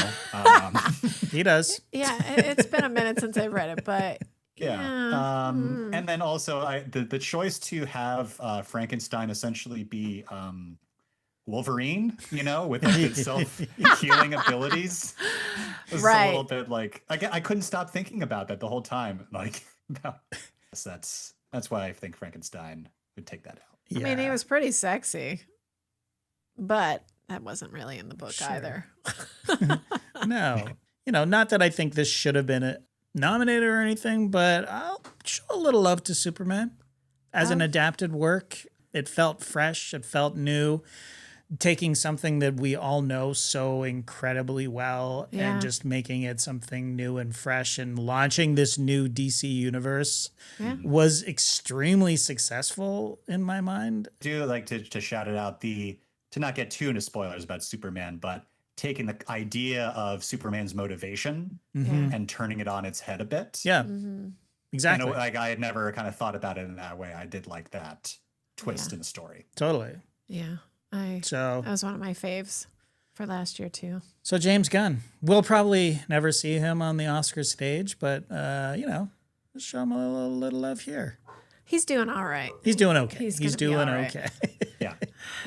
Speaker 1: He does.
Speaker 3: Yeah, it's been a minute since I've read it, but
Speaker 2: and then also the choice to have Frankenstein essentially be Wolverine, with like self-healing abilities, was a little bit like I couldn't stop thinking about that the whole time. Like, that's why I think Frankenstein would take that out.
Speaker 3: Yeah. I mean, he was pretty sexy, but that wasn't really in the book either.
Speaker 1: No. Not that I think this should have been nominated or anything, but I'll show a little love to Superman as an adapted work. It felt fresh. It felt new. Taking something that we all know so incredibly well and just making it something new and fresh and launching this new DC universe was extremely successful in my mind.
Speaker 2: I do like to shout it out, to not get too into spoilers about Superman, but taking the idea of Superman's motivation and turning it on its head a bit.
Speaker 1: Yeah, exactly.
Speaker 2: And like I had never kind of thought about it in that way. I did like that twist in the story.
Speaker 1: Totally.
Speaker 3: Yeah.
Speaker 1: So
Speaker 3: that was one of my faves for last year too.
Speaker 1: So James Gunn, we'll probably never see him on the Oscar stage, but you know, just show him a little love here.
Speaker 3: He's doing all right.
Speaker 1: He's doing okay.
Speaker 3: He's doing okay.
Speaker 2: Yeah.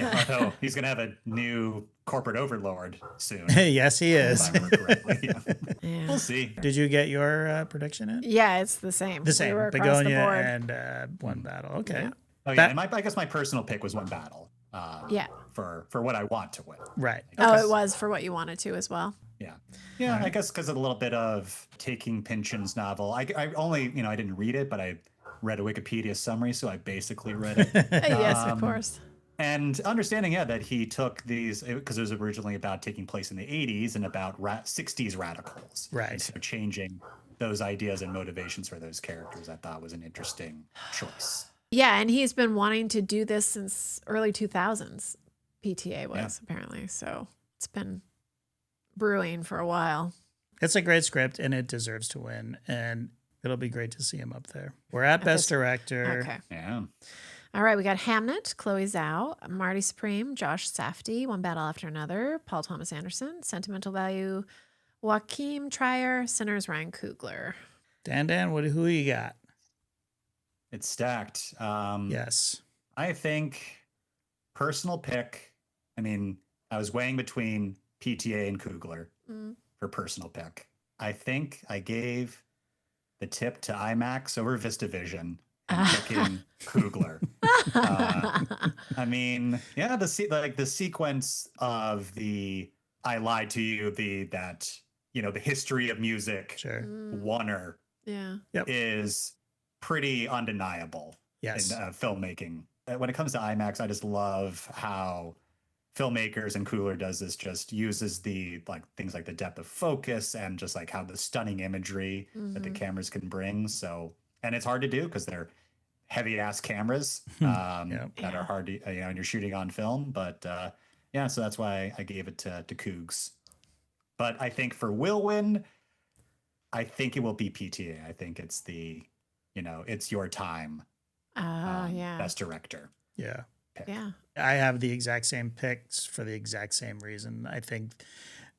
Speaker 2: Although he's gonna have a new corporate overlord soon.
Speaker 1: Yes, he is.
Speaker 2: If I remember correctly.
Speaker 3: Yeah.
Speaker 2: We'll see.
Speaker 1: Did you get your prediction in?
Speaker 3: Yeah, it's the same.
Speaker 1: The same.
Speaker 3: We were across the
Speaker 1: Begonia
Speaker 3: board.
Speaker 1: and One Battle. Okay.
Speaker 3: Yeah.
Speaker 2: Oh yeah. And I guess my personal pick was One Battle. For what I want to win.
Speaker 1: Right.
Speaker 3: Oh, it was for what you wanted to as well.
Speaker 2: Yeah. Yeah. Right. I guess because of a little bit of taking Pynchon's novel. I only, I didn't read it, but I read a Wikipedia summary, so I basically read it.
Speaker 3: Yes, of course.
Speaker 2: And understanding, that he took these, because it was originally about taking place in the 80s and about 60s radicals.
Speaker 1: Right.
Speaker 2: And so changing those ideas and motivations for those characters, I thought was an interesting choice.
Speaker 3: Yeah, and he's been wanting to do this since early 2000s, PTA was apparently. So it's been brewing for a while.
Speaker 1: It's a great script, and it deserves to win, and it'll be great to see him up there. We're at Best Director.
Speaker 3: Okay.
Speaker 2: Yeah.
Speaker 3: All right, we got Hamnet, Chloe Zhao, Marty Supreme, Josh Safdie, One Battle After Another, Paul Thomas Anderson, Sentimental Value, Joachim Trier, Sinners, Ryan Coogler.
Speaker 1: Dan, who you got?
Speaker 2: It's stacked.
Speaker 1: Yes.
Speaker 2: I think personal pick. I mean, I was weighing between PTA and Coogler for personal pick. I think I gave the tip to IMAX over VistaVision and picking Coogler. I mean, the sequence of the "I lied to you," the history of music, oneer, is pretty undeniable in filmmaking. When it comes to IMAX, I just love how filmmakers and Coogler does this, just uses the things like the depth of focus and just like how the stunning imagery that the cameras can bring. So, and it's hard to do because they're heavy ass cameras that are hard to, and you're shooting on film, but so that's why I gave it to Cougs. But I think for will win, I think it will be PTA. I think it's it's your time. Best director.
Speaker 1: Yeah.
Speaker 2: Pick.
Speaker 3: Yeah.
Speaker 1: I have the exact same picks for the exact same reason. I think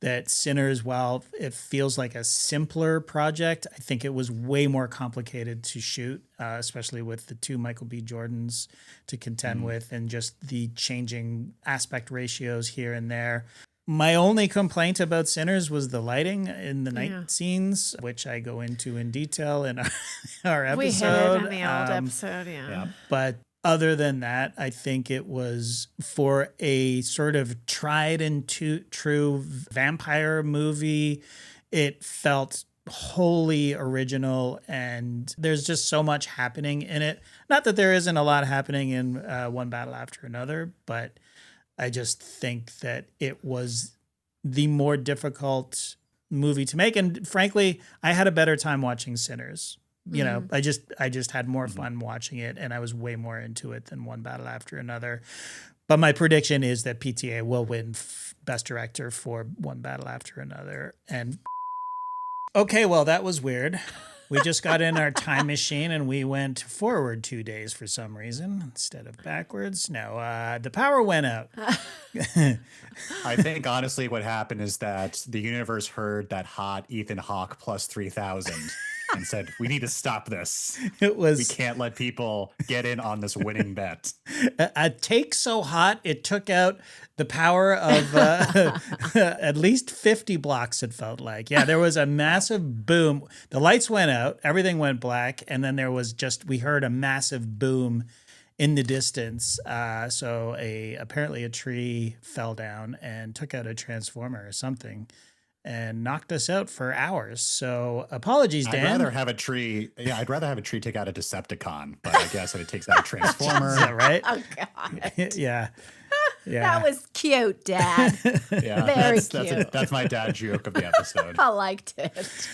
Speaker 1: that Sinners, while it feels like a simpler project, I think it was way more complicated to shoot, especially with the two Michael B. Jordans to contend with and just the changing aspect ratios here and there. My only complaint about Sinners was the lighting in the night scenes, which I go into in detail in our episode.
Speaker 3: We hit it in the old episode, yeah.
Speaker 1: But other than that, I think it was for a sort of tried and true vampire movie. It felt wholly original, and there's just so much happening in it. Not that there isn't a lot happening in One Battle After Another, but I just think that it was the more difficult movie to make. And frankly, I had a better time watching Sinners. You know, I just had more fun watching it, and I was way more into it than One Battle After Another. But my prediction is that PTA will win Best Director for One Battle After Another. And okay, well, that was weird. We just got in our time machine and we went forward 2 days for some reason instead of backwards. No, the power went out.
Speaker 2: I think honestly what happened is that the universe heard that hot Ethan Hawke plus 3,000 and said, we need to stop this. We can't let people get in on this winning bet.
Speaker 1: A take so hot, it took out the power of at least 50 blocks, it felt like. Yeah, there was a massive boom. The lights went out, everything went black, and then there was we heard a massive boom in the distance. So apparently a tree fell down and took out a transformer or something and knocked us out for hours. So apologies, Dan.
Speaker 2: I'd rather have a tree take out a Decepticon, but I guess that it takes out a transformer.
Speaker 1: Is that right?
Speaker 3: Oh, God.
Speaker 1: Yeah.
Speaker 3: That was cute, Dad.
Speaker 2: Yeah,
Speaker 3: Very cute.
Speaker 2: that's my dad joke of the episode.
Speaker 3: I liked it.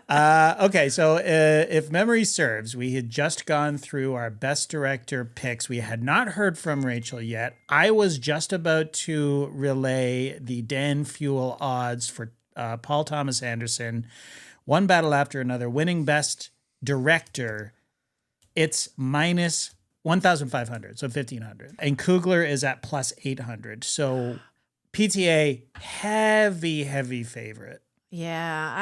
Speaker 1: Okay, so if memory serves, we had just gone through our best director picks. We had not heard from Rachel yet. I was just about to relay the Dan Fuel odds for Paul Thomas Anderson, One Battle After Another, winning best director. It's minus 1,500, so 1,500. And Coogler is at plus 800. So PTA, heavy favorite.
Speaker 3: Yeah,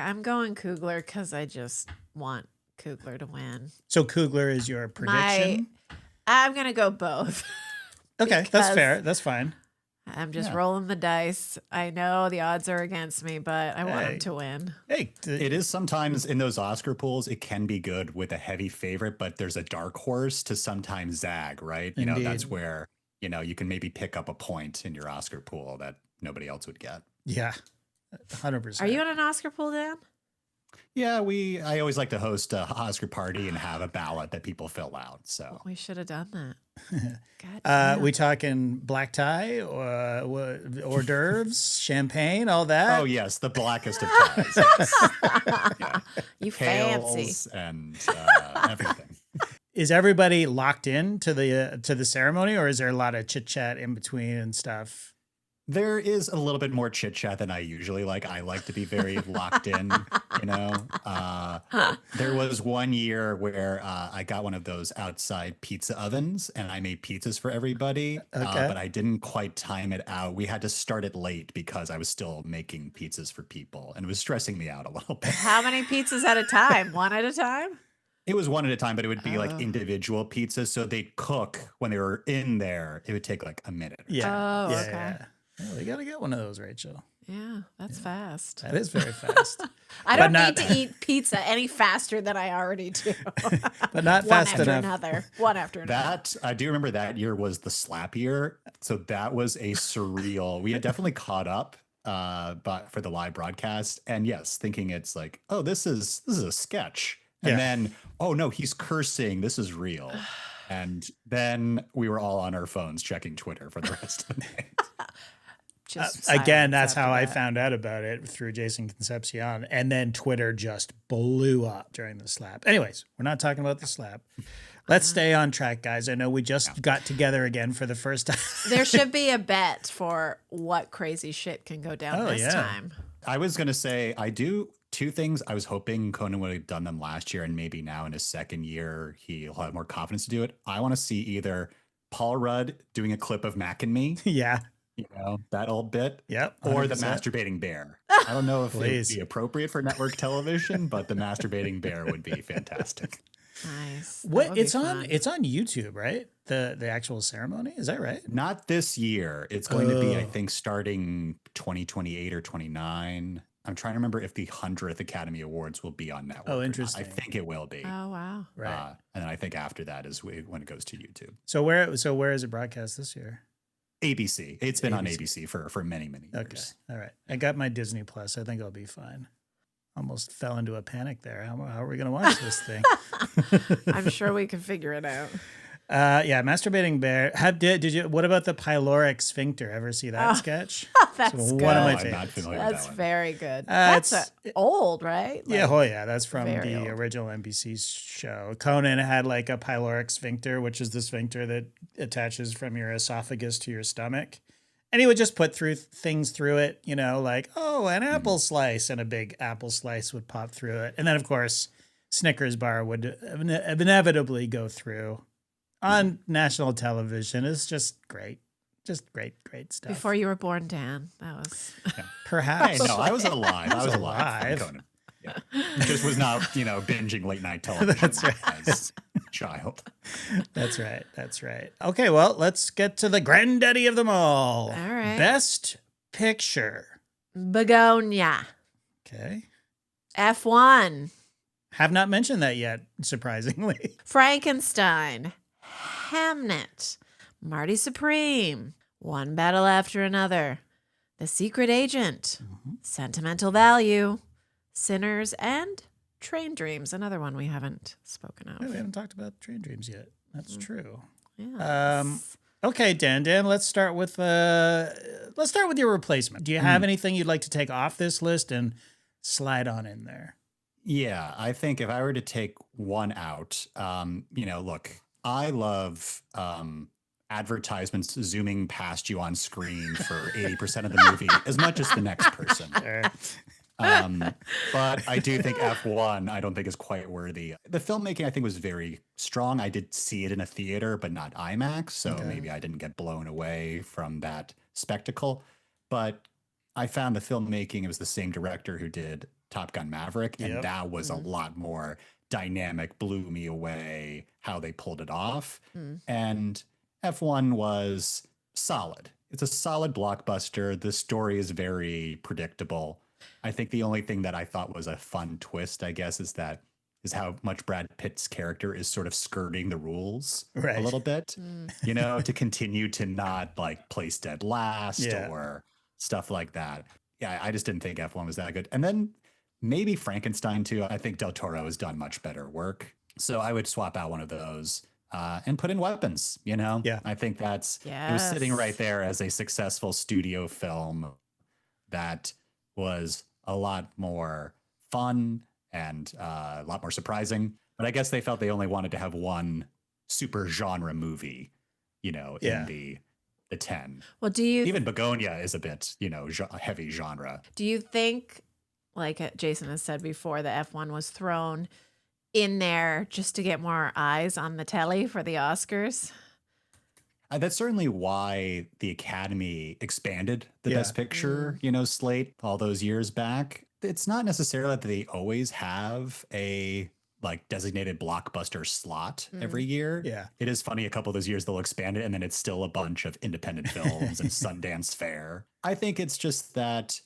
Speaker 3: I'm going Coogler because I just want Coogler to win.
Speaker 1: So Coogler is your prediction?
Speaker 3: I'm going to go both.
Speaker 1: Okay, that's fair. That's fine.
Speaker 3: I'm just rolling the dice. I know the odds are against me, but I want him to win.
Speaker 1: Hey,
Speaker 2: it is sometimes in those Oscar pools, it can be good with a heavy favorite, but there's a dark horse to sometimes zag, right? You know, that's where, you know, you can maybe pick up a point in your Oscar pool that nobody else would get.
Speaker 1: Yeah, 100%.
Speaker 3: Are you in an Oscar pool, Dan?
Speaker 2: Yeah, I always like to host a Oscar party and have a ballot that people fill out. So
Speaker 3: we should have done that.
Speaker 1: We talking black tie or hors d'oeuvres, champagne, all that?
Speaker 2: Oh yes, the blackest of ties. Yes. Yeah.
Speaker 3: You
Speaker 2: Pails
Speaker 3: fancy
Speaker 2: and everything.
Speaker 1: Is everybody locked in to the ceremony, or is there a lot of chit chat in between and stuff?
Speaker 2: There is a little bit more chit chat than I usually like. I like to be very locked in, you know. There was one year where I got one of those outside pizza ovens and I made pizzas for everybody, but I didn't quite time it out. We had to start it late because I was still making pizzas for people and it was stressing me out a little bit.
Speaker 3: How many pizzas at a time? One at a time?
Speaker 2: It was one at a time, but it would be like individual pizzas. So they'd cook when they were in there. It would take like a minute.
Speaker 1: Yeah.
Speaker 3: Oh,
Speaker 1: yeah,
Speaker 3: okay.
Speaker 1: yeah. Well, you got to get one of those, Rachel.
Speaker 3: Yeah, that's fast.
Speaker 1: That is very fast.
Speaker 3: I don't need to eat pizza any faster than I already do.
Speaker 1: But not fast enough.
Speaker 3: One after another.
Speaker 2: That I do remember that year was the slap year. So that was a surreal. We had definitely caught up but for the live broadcast. And yes, thinking it's like, oh, this is a sketch. And then, oh no, he's cursing. This is real. And then we were all on our phones checking Twitter for the rest of the night.
Speaker 1: Again, that's how I found out about it, through Jason Concepcion. And then Twitter just blew up during the slap. Anyways, we're not talking about the slap. Let's stay on track, guys. I know we just got together again for the first time.
Speaker 3: There should be a bet for what crazy shit can go down this time.
Speaker 2: I was going to say, I do two things. I was hoping Conan would have done them last year, and maybe now in his second year, he'll have more confidence to do it. I want to see either Paul Rudd doing a clip of Mac and Me.
Speaker 1: Yeah.
Speaker 2: You know, that old bit.
Speaker 1: Yep. 100%.
Speaker 2: Or the masturbating bear. I don't know if it would be appropriate for network television, but the masturbating bear would be fantastic.
Speaker 3: Nice.
Speaker 1: It's on YouTube, right? The actual ceremony. Is that right?
Speaker 2: Not this year. It's going to be, I think, starting 2028 or 29. I'm trying to remember if the 100th Academy Awards will be on network.
Speaker 1: Oh, interesting.
Speaker 2: I think it will be.
Speaker 3: Oh, wow.
Speaker 1: Right.
Speaker 2: And then I think after that is when it goes to YouTube.
Speaker 1: So where is it broadcast this year?
Speaker 2: ABC. It's been on ABC for many, many years.
Speaker 1: Okay. All right. I got my Disney Plus. I think I'll be fine. Almost fell into a panic there. How are we going to watch this thing?
Speaker 3: I'm sure we can figure it out.
Speaker 1: Yeah, masturbating bear. Did you? What about the pyloric sphincter? Ever see that sketch?
Speaker 3: That's good.
Speaker 1: One of my
Speaker 2: I'm
Speaker 1: favorites.
Speaker 2: not familiar
Speaker 3: That's
Speaker 2: with that one.
Speaker 3: very good. That's old, right?
Speaker 1: Yeah, that's from
Speaker 3: very
Speaker 1: the
Speaker 3: old.
Speaker 1: original NBC show. Conan had like a pyloric sphincter, which is the sphincter that attaches from your esophagus to your stomach. And he would just put things through it, you know, like, oh, an apple slice, and a big apple slice would pop through it. And then, of course, Snickers bar would inevitably go through on national television. It's just great. Just great stuff.
Speaker 3: Before you were born, Dan. That was
Speaker 1: Perhaps.
Speaker 2: Hey, no, I was alive. I was alive.
Speaker 1: alive.
Speaker 2: Conan. Yeah. Just was not, binging late night television
Speaker 1: That's right.
Speaker 2: as a child.
Speaker 1: That's right. Okay, well, let's get to the granddaddy of them all.
Speaker 3: All right.
Speaker 1: Best Picture.
Speaker 3: Begonia.
Speaker 1: Okay.
Speaker 3: F1.
Speaker 1: Have not mentioned that yet, surprisingly.
Speaker 3: Frankenstein. Hamnet. Marty Supreme. One Battle After Another. The Secret Agent. Sentimental Value. Sinners, and Train Dreams, another one we haven't spoken of.
Speaker 1: Yeah, we haven't talked about Train Dreams yet. That's true.
Speaker 3: Yeah.
Speaker 1: Okay, Dan, let's start with your replacement. Do you have anything you'd like to take off this list and slide on in there?
Speaker 2: Yeah, I think if I were to take one out, look, I love advertisements zooming past you on screen for 80% of the movie as much as the next person.
Speaker 1: Sure.
Speaker 2: But I do think F1, I don't think is quite worthy. The filmmaking, I think, was very strong. I did see it in a theater, but not IMAX. So maybe I didn't get blown away from that spectacle. But I found the filmmaking, it was the same director who did Top Gun Maverick. And that was a lot more dynamic, blew me away how they pulled it off. And F1 was solid. It's a solid blockbuster. The story is very predictable. I think the only thing that I thought was a fun twist, I guess, is how much Brad Pitt's character is sort of skirting the rules a little bit, to continue to not like place dead last or stuff like that. Yeah, I just didn't think F1 was that good. And then maybe Frankenstein too. I think Del Toro has done much better work. So I would swap out one of those and put in Weapons,
Speaker 1: Yeah.
Speaker 2: I think it was sitting right there as a successful studio film that was a lot more fun and a lot more surprising. But I guess they felt they only wanted to have one super genre movie, in the 10.
Speaker 3: Well, do you
Speaker 2: even Begonia is a bit, heavy genre.
Speaker 3: Do you think, like Jason has said before, the F1 was thrown in there just to get more eyes on the telly for the Oscars?
Speaker 2: That's certainly why the Academy expanded the Best Picture, slate all those years back. It's not necessarily that they always have a designated blockbuster slot every year.
Speaker 1: Yeah.
Speaker 2: It is funny, a couple of those years they'll expand it and then it's still a bunch of independent films and Sundance Fair. I think it's just that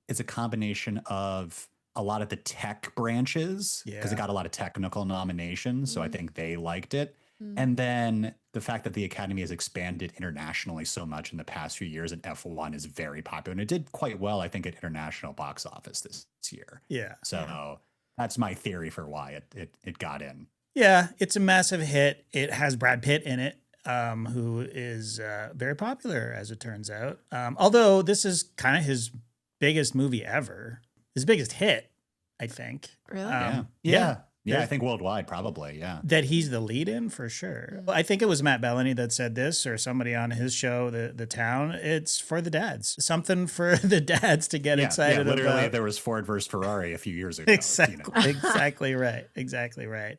Speaker 2: it's a combination of a lot of the tech branches because it got a lot of technical nominations. So I think they liked it. And then the fact that the Academy has expanded internationally so much in the past few years, and F1 is very popular. And it did quite well, I think, at international box office this year.
Speaker 1: Yeah.
Speaker 2: So that's my theory for why it got in.
Speaker 1: Yeah, it's a massive hit. It has Brad Pitt in it, who is very popular, as it turns out. Although this is kind of his biggest movie ever. His biggest hit, I think.
Speaker 3: Really?
Speaker 2: Yeah, I think worldwide, probably, yeah.
Speaker 1: That he's the lead in, for sure. I think it was Matt Bellany that said this, or somebody on his show, The Town. It's for the dads. Something for the dads to get excited about.
Speaker 2: Literally, there was Ford versus Ferrari a few years ago.
Speaker 1: Exactly right. Exactly right.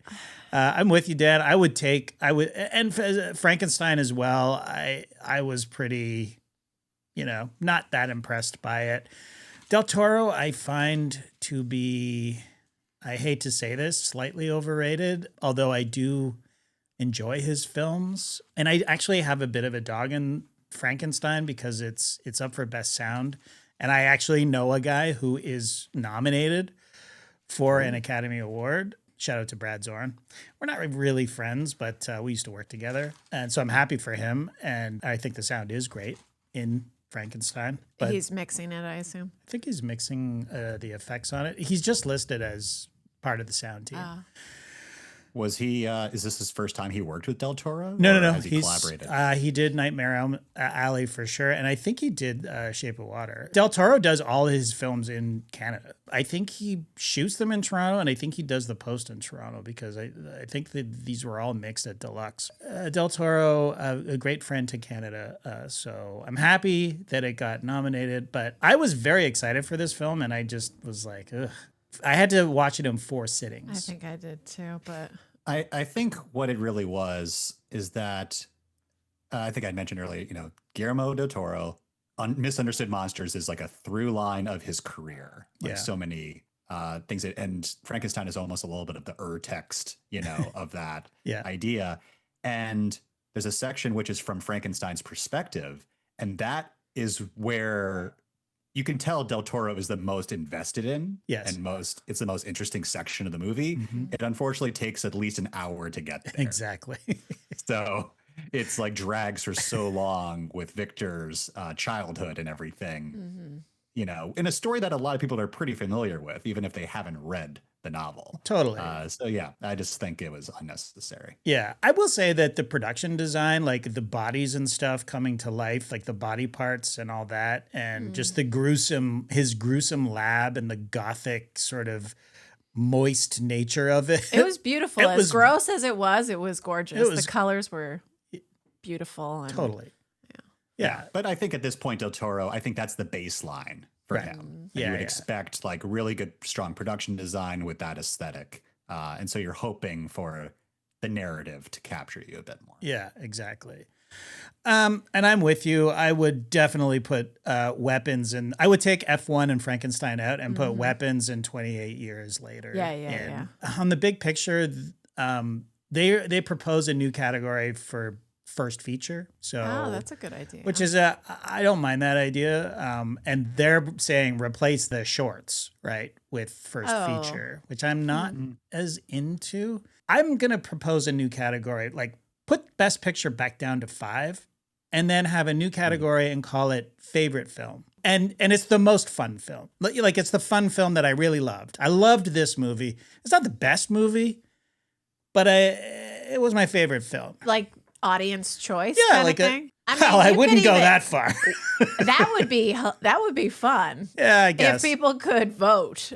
Speaker 1: I'm with you, Dan. And Frankenstein as well. I was pretty, not that impressed by it. Del Toro, I find to be, I hate to say this, slightly overrated, although I do enjoy his films. And I actually have a bit of a dog in Frankenstein because it's up for Best Sound. And I actually know a guy who is nominated for an Academy Award. Shout out to Brad Zorn. We're not really friends, but we used to work together. And so I'm happy for him. And I think the sound is great in Frankenstein. But
Speaker 3: he's mixing it, I assume.
Speaker 1: I think he's mixing the effects on it. He's just listed as part of the sound team.
Speaker 2: Was he, is this his first time he worked with Del Toro?
Speaker 1: No.
Speaker 2: Has he collaborated?
Speaker 1: He did Nightmare Alley for sure. And I think he did Shape of Water. Del Toro does all his films in Canada. I think he shoots them in Toronto, and I think he does the post in Toronto because I think that these were all mixed at Deluxe. Del Toro, a great friend to Canada. So I'm happy that it got nominated, but I was very excited for this film, and I just was like, ugh. I had to watch it in 4 sittings.
Speaker 3: I think I did too, but
Speaker 2: I think what it really is that I think I mentioned earlier, Guillermo del Toro, Misunderstood Monsters is like a through line of his career. So many things. And Frankenstein is almost a little bit of the text, of that idea. And there's a section which is from Frankenstein's perspective. And that is where you can tell Del Toro is the most invested in.
Speaker 1: Yes.
Speaker 2: And it's the most interesting section of the movie. Mm-hmm. It unfortunately takes at least an hour to get there.
Speaker 1: Exactly.
Speaker 2: So it's drags for so long with Victor's childhood and everything. in a story that a lot of people are pretty familiar with, even if they haven't read the novel.
Speaker 1: Totally.
Speaker 2: So yeah, I just think it was unnecessary.
Speaker 1: Yeah, I will say that the production design, like the bodies and stuff coming to life, like the body parts and all that, and just his gruesome lab and the gothic sort of moist nature of it.
Speaker 3: It was beautiful. As gross as it was gorgeous. The colors were beautiful. And,
Speaker 1: totally.
Speaker 2: Yeah. But I think at this point, Del Toro, I think that's the baseline for him. Yeah, you would expect like really good, strong production design with that aesthetic. And so you're hoping for the narrative to capture you a bit more.
Speaker 1: Yeah, exactly. And I'm with you. I would definitely put Weapons in. I would take F1 and Frankenstein out and put Weapons in 28 years later.
Speaker 3: Yeah.
Speaker 1: On the big picture, they propose a new category for first feature. So
Speaker 3: that's a good idea.
Speaker 1: Which is I don't mind that idea. And they're saying replace the shorts, right, with first feature, which I'm not as into. I'm gonna propose a new category, like put Best Picture back down to 5, and then have a new category and call it favorite film. And it's the most fun film. Like it's the fun film that I really loved. I loved this movie. It's not the best movie, but it was my favorite film.
Speaker 3: Like audience choice
Speaker 1: kind of
Speaker 3: thing?
Speaker 1: I wouldn't go that far.
Speaker 3: that would be fun.
Speaker 1: Yeah, I guess.
Speaker 3: If people could vote.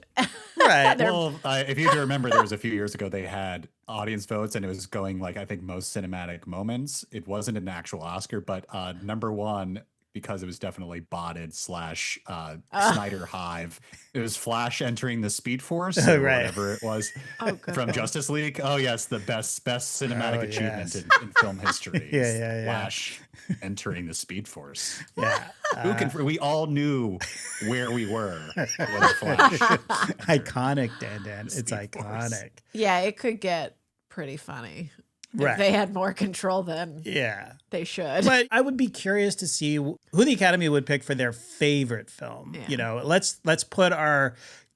Speaker 1: Right.
Speaker 2: Well, if you do remember, there was a few years ago they had audience votes and it was going like, I think, most cinematic moments. It wasn't an actual Oscar, but number one, because it was definitely botted / Snyder Hive. It was Flash entering the Speed Force or whatever it was from Justice League. Oh yes, the best cinematic achievement in film history. Flash entering the Speed Force.
Speaker 1: Yeah.
Speaker 2: We all knew where we were with Flash.
Speaker 1: Iconic, Dan. It's iconic.
Speaker 3: Force. Yeah, it could get pretty funny. If they had more control than they should.
Speaker 1: But I would be curious to see who the Academy would pick for their favorite film. Yeah. Let's put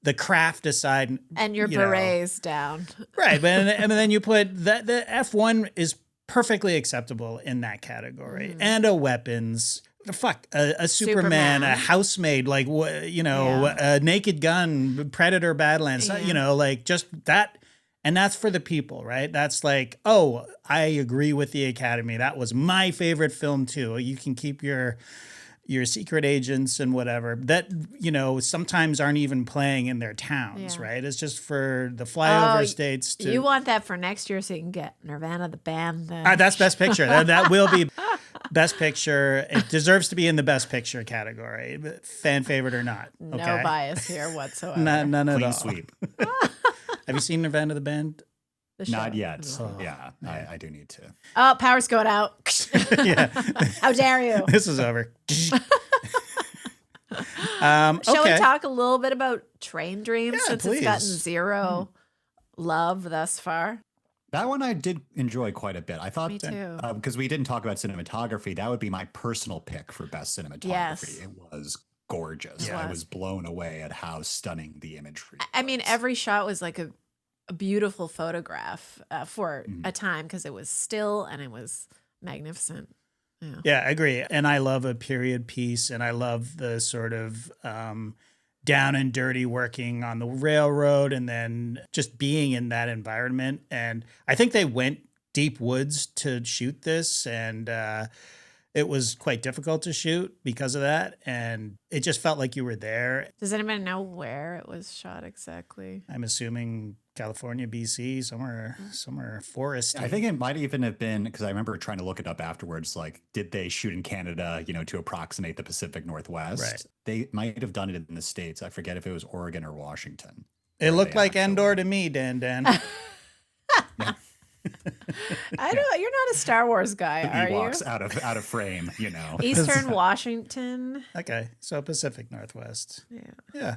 Speaker 1: the craft aside.
Speaker 3: And your berets down.
Speaker 1: Right. And then you put the F1 is perfectly acceptable in that category. And a Weapons. Fuck, a Superman, a Housemaid, like, a Naked Gun, Predator, Badlands, like just that. And that's for the people, right? That's like, oh, I agree with the Academy. That was my favorite film too. You can keep your secret agents and whatever that, sometimes aren't even playing in their towns, right? It's just for the flyover states.
Speaker 3: You want that for next year so you can get Nirvana, the band.
Speaker 1: That's Best Picture. that will be Best Picture. It deserves to be in the Best Picture category, fan favorite or not. Okay?
Speaker 3: No bias here whatsoever.
Speaker 1: None at
Speaker 2: Clean
Speaker 1: all.
Speaker 2: sweep.
Speaker 1: Have you seen Nirvana, the band?
Speaker 2: Not yet. Yeah, I do need to.
Speaker 3: Oh, power's going out. How dare you?
Speaker 1: This is over.
Speaker 3: Shall we talk a little bit about Train Dreams since
Speaker 1: please.
Speaker 3: It's gotten zero love thus far?
Speaker 2: That one I did enjoy quite a bit. I thought,
Speaker 3: Me too.
Speaker 2: Because we didn't talk about cinematography, that would be my personal pick for best cinematography.
Speaker 3: Yes.
Speaker 2: It was gorgeous. I was blown away at how stunning the imagery was.
Speaker 3: I mean, every shot was like a beautiful photograph for a time because it was still and it was magnificent.
Speaker 1: Yeah, I agree. And I love a period piece, and I love the sort of down and dirty working on the railroad and then just being in that environment. And I think they went deep woods to shoot this, and it was quite difficult to shoot because of that. And it just felt like you were there.
Speaker 3: Does anybody know where it was shot exactly?
Speaker 1: I'm assuming California, BC, somewhere foresty.
Speaker 2: I think it might even have been, because I remember trying to look it up afterwards, like, did they shoot in Canada, to approximate the Pacific Northwest?
Speaker 1: Right.
Speaker 2: They might have done it in the States. I forget if it was Oregon or Washington.
Speaker 1: It looked like Endor to me, Dan.
Speaker 3: I don't. You're not a Star Wars guy, are you?
Speaker 2: Ewoks out of frame,
Speaker 3: Eastern Washington.
Speaker 1: Okay, so Pacific Northwest.
Speaker 3: Yeah.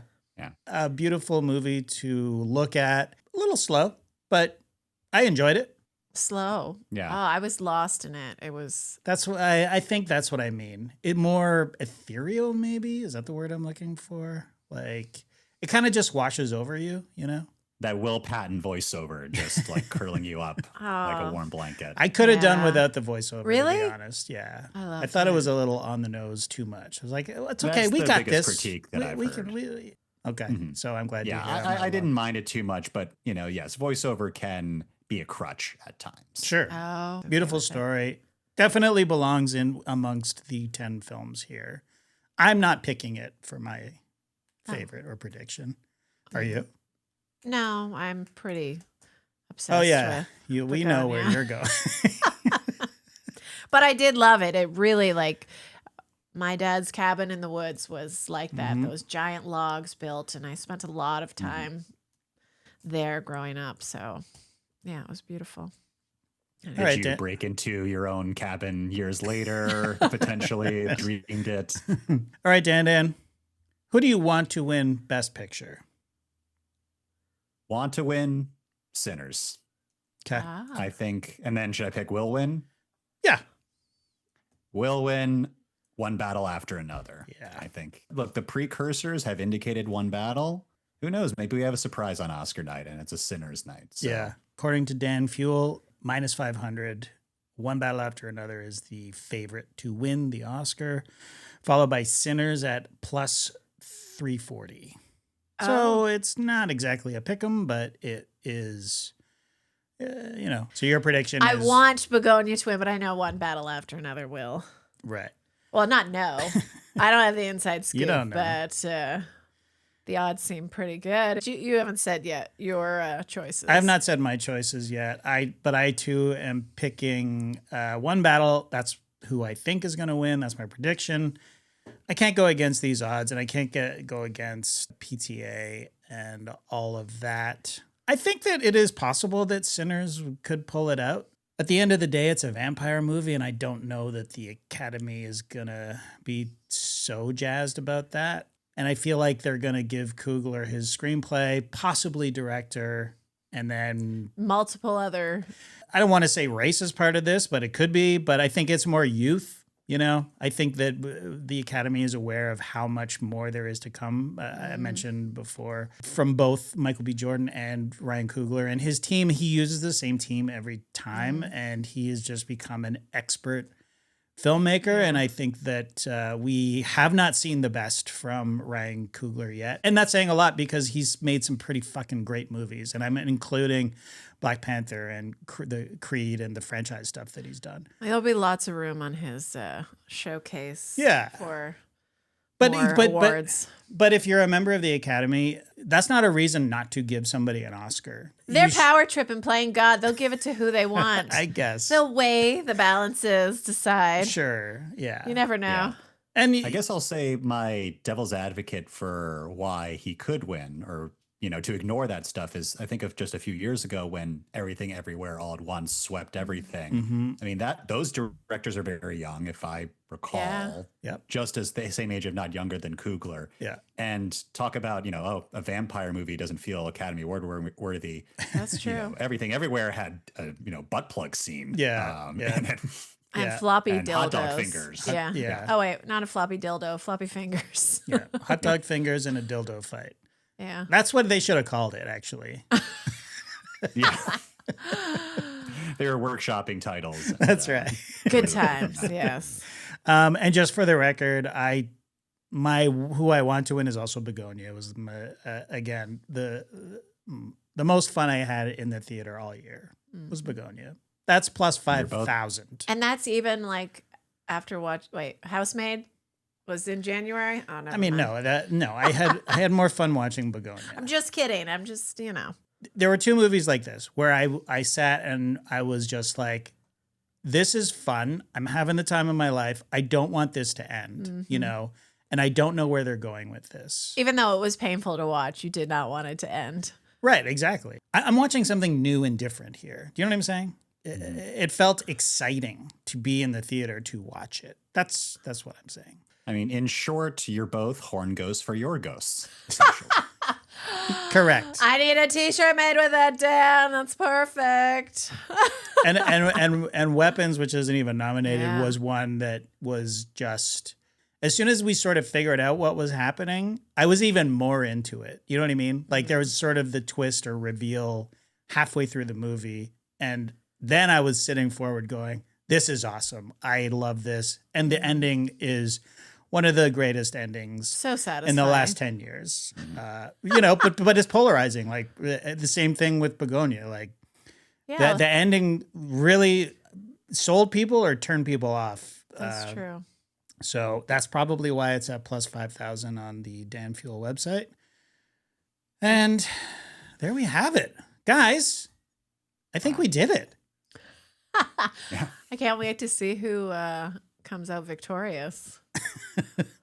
Speaker 1: A beautiful movie to look at. A little slow, but I enjoyed it.
Speaker 3: Slow.
Speaker 2: Yeah.
Speaker 3: Oh, I was lost in it. It was.
Speaker 1: That's what I think. That's what I mean. It more ethereal, maybe. Is that the word I'm looking for? Like, it kind of just washes over you,
Speaker 2: that Will Patton voiceover, just like curling you up like a warm blanket.
Speaker 1: I could have done
Speaker 3: Yeah.
Speaker 1: without the voiceover,
Speaker 3: Really?
Speaker 1: to be honest. Yeah.
Speaker 3: I
Speaker 1: thought it
Speaker 3: that.
Speaker 1: was a little on the nose too much. I was like, oh, it's okay.
Speaker 2: That's
Speaker 1: We
Speaker 2: the
Speaker 1: got
Speaker 2: biggest
Speaker 1: this.
Speaker 2: critique that I've heard.
Speaker 1: Okay. So I'm glad
Speaker 2: Yeah,
Speaker 1: you're here. on that
Speaker 2: I didn't
Speaker 1: one.
Speaker 2: mind it too much, but yes, voiceover can be a crutch at times.
Speaker 1: Sure.
Speaker 3: Oh,
Speaker 1: Beautiful story. Definitely belongs in amongst the 10 films here. I'm not picking it for my favorite or prediction. Are you?
Speaker 3: No, I'm pretty obsessed.
Speaker 1: Oh yeah,
Speaker 3: with
Speaker 1: we know where
Speaker 3: Begonia.
Speaker 1: you're going.
Speaker 3: But I did love it. It really my dad's cabin in the woods was like that. Those giant logs built, and I spent a lot of time there growing up. So yeah, it was beautiful.
Speaker 2: Did
Speaker 1: All right,
Speaker 2: you
Speaker 1: Dan.
Speaker 2: break into your own cabin years later, potentially dreamed it?
Speaker 1: All right, Dan. Who do you want to win Best Picture?
Speaker 2: Want to win? Sinners.
Speaker 1: Okay.
Speaker 2: I think. And then should I pick Will Win?
Speaker 1: Yeah.
Speaker 2: Will Win, one battle after another.
Speaker 1: Yeah.
Speaker 2: I think. Look, the precursors have indicated one battle. Who knows? Maybe we have a surprise on Oscar night and it's a Sinners night. So.
Speaker 1: Yeah. According to Dan Fuel, -500. One battle after another is the favorite to win the Oscar, followed by Sinners at +340. So it's not exactly a pick'em, but it is, So your prediction
Speaker 3: I
Speaker 1: is...
Speaker 3: want Begonia to win, but I know one battle after another will.
Speaker 1: Right.
Speaker 3: Well, not no. I don't have the inside scoop,
Speaker 1: don't know.
Speaker 3: but the odds seem pretty good. You haven't said yet your choices.
Speaker 1: I have not said my choices yet. But I too am picking one battle. That's who I think is going to win. That's my prediction. I can't go against these odds, and I can't go against PTA and all of that. I think that it is possible that Sinners could pull it out. At the end of the day, it's a vampire movie, and I don't know that the Academy is going to be so jazzed about that. And I feel like they're going to give Coogler his screenplay, possibly director, and then...
Speaker 3: multiple other...
Speaker 1: I don't want to say race is part of this, but it could be. But I think it's more youth. I think that the Academy is aware of how much more there is to come. I mentioned before from both Michael B. Jordan and Ryan Coogler and his team. He uses the same team every time, and he has just become an expert filmmaker. And I think that we have not seen the best from Ryan Coogler yet. And that's saying a lot because he's made some pretty fucking great movies. And I'm including Black Panther and the Creed and the franchise stuff that he's done.
Speaker 3: There'll be lots of room on his showcase.
Speaker 1: Yeah.
Speaker 3: For
Speaker 1: more
Speaker 3: more awards.
Speaker 1: But if you're a member of the Academy, that's not a reason not to give somebody an Oscar.
Speaker 3: They're power tripping, playing God. They'll give it to who they want.
Speaker 1: I guess.
Speaker 3: They'll weigh the balances, decide.
Speaker 1: Sure. Yeah.
Speaker 3: You never know.
Speaker 2: Yeah.
Speaker 1: And
Speaker 2: I guess I'll say my devil's advocate for why he could win, or to ignore that stuff, is I think of just a few years ago when Everything Everywhere All at Once swept everything. I mean, those directors are very young, if I recall.
Speaker 3: Yeah.
Speaker 1: Yep.
Speaker 2: Just as the same age, if not younger, than Coogler.
Speaker 1: Yeah.
Speaker 2: And talk about, a vampire movie doesn't feel Academy Award worthy.
Speaker 3: That's true.
Speaker 2: Everything Everywhere had a butt plug scene.
Speaker 1: Yeah. Yeah.
Speaker 3: And floppy
Speaker 2: and
Speaker 3: dildos.
Speaker 2: hot dog fingers.
Speaker 3: Yeah.
Speaker 1: Yeah.
Speaker 3: Oh, wait, not a floppy dildo, floppy fingers.
Speaker 1: Yeah. Hot dog fingers and a dildo fight.
Speaker 3: Yeah.
Speaker 1: That's what they should have called it, actually.
Speaker 2: Yeah. They were workshopping titles.
Speaker 1: That's right.
Speaker 3: Good times, yes.
Speaker 1: And just for the record, who I want to win is also Begonia. It was again the most fun I had in the theater all year was Begonia. That's plus 5,000.
Speaker 3: And that's even after Housemaid was in January? Oh, never mind.
Speaker 1: I had more fun watching Begonia.
Speaker 3: I'm just kidding. I'm just,
Speaker 1: There were two movies like this where I sat and I was just like, this is fun. I'm having the time of my life. I don't want this to end, and I don't know where they're going with this.
Speaker 3: Even though it was painful to watch, you did not want it to end.
Speaker 1: Right, exactly. I'm watching something new and different here. Do you know what I'm saying? It felt exciting to be in the theater to watch it. That's what I'm saying.
Speaker 2: I mean, in short, you're both horn ghosts for your ghosts.
Speaker 1: Correct.
Speaker 3: I need a T-shirt made with that, Dan. That's perfect.
Speaker 1: and Weapons, which isn't even nominated,
Speaker 3: Yeah.
Speaker 1: was one that was just as soon as we sort of figured out what was happening, I was even more into it. You know what I mean? Like there was sort of the twist or reveal halfway through the movie. And then I was sitting forward going, this is awesome. I love this. And the ending is one of the greatest endings
Speaker 3: So satisfying.
Speaker 1: in the last 10 years. You know, but it's polarizing. Like the same thing with Begonia. Like the ending really sold people or turned people off.
Speaker 3: That's true.
Speaker 1: So that's probably why it's at plus 5,000 on the Dan Fuel website. And there we have it. Guys, I think we did it.
Speaker 3: I can't wait to see who comes out victorious.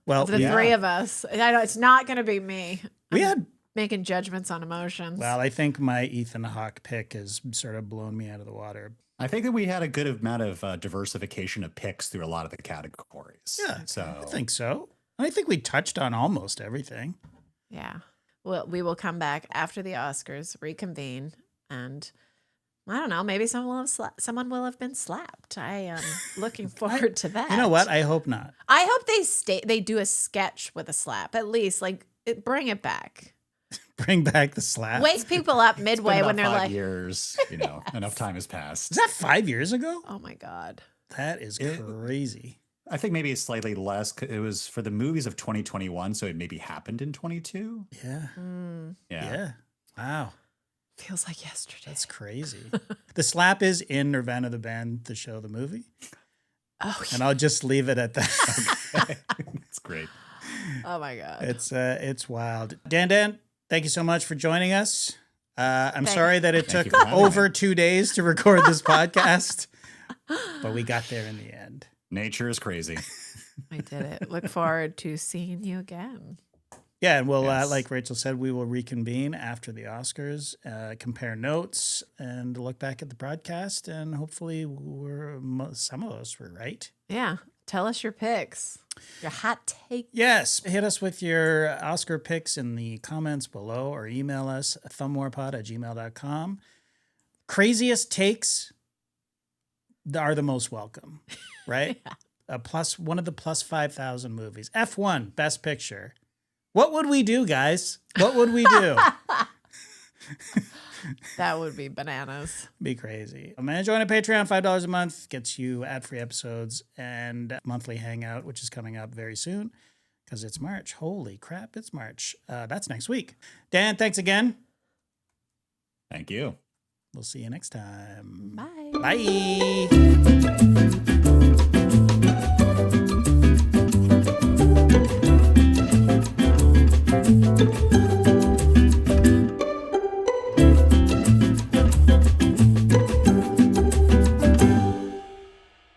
Speaker 1: Well,
Speaker 3: The three of us. I know it's not going to be me.
Speaker 1: we had.
Speaker 3: Making judgments on emotions.
Speaker 1: Well, I think my Ethan Hawke pick has sort of blown me out of the water.
Speaker 2: I think that we had a good amount of diversification of picks through a lot of the categories.
Speaker 1: Yeah,
Speaker 2: so
Speaker 1: I think so. I think we touched on almost everything.
Speaker 3: Yeah. Well, we will come back after the Oscars, reconvene, and I don't know, maybe someone will have been slapped. I am looking forward to that.
Speaker 1: You know what? I hope not.
Speaker 3: I hope they do a sketch with a slap, at least. Like, bring it back.
Speaker 1: Bring back the slap.
Speaker 3: Wake people up midway
Speaker 2: it's been
Speaker 3: when they're
Speaker 2: about 5
Speaker 3: like,
Speaker 2: years, enough time has passed.
Speaker 1: Is that 5 years ago?
Speaker 3: oh my God.
Speaker 1: That is crazy.
Speaker 2: I think maybe it's slightly less. It was for the movies of 2021, so it maybe happened in 22.
Speaker 1: Yeah. Yeah. Wow.
Speaker 3: Feels like yesterday.
Speaker 1: That's crazy. The slap is in Nirvana the band, the show, the movie.
Speaker 3: Oh,
Speaker 1: And I'll just leave it at that.
Speaker 2: It's great.
Speaker 3: oh my God.
Speaker 1: It's wild. Dan, thank you so much for joining us. I'm sorry that it
Speaker 2: Thank
Speaker 1: took
Speaker 2: you for having
Speaker 1: over
Speaker 2: me.
Speaker 1: 2 days to record this podcast, but we got there in the end.
Speaker 2: Nature is crazy.
Speaker 3: I did it. Look forward to seeing you again.
Speaker 1: Yeah, and we'll,
Speaker 2: Yes.
Speaker 1: like Rachel said, we will reconvene after the Oscars, compare notes, and look back at the broadcast, and hopefully some of us were right.
Speaker 3: Yeah. Tell us your picks, your hot take.
Speaker 1: Yes, hit us with your Oscar picks in the comments below or email us thumbwarpod@gmail.com. Craziest takes are the most welcome, right? One of the plus 5,000 movies. F1, Best Picture. What would we do, guys? What would we do?
Speaker 3: That would be bananas.
Speaker 1: Be crazy. Man, join a Patreon, $5 a month gets you ad-free episodes and monthly hangout, which is coming up very soon because it's March. Holy crap, it's March. That's next week. Dan, thanks again.
Speaker 2: Thank you.
Speaker 1: We'll see you next time.
Speaker 3: Bye.
Speaker 1: Bye.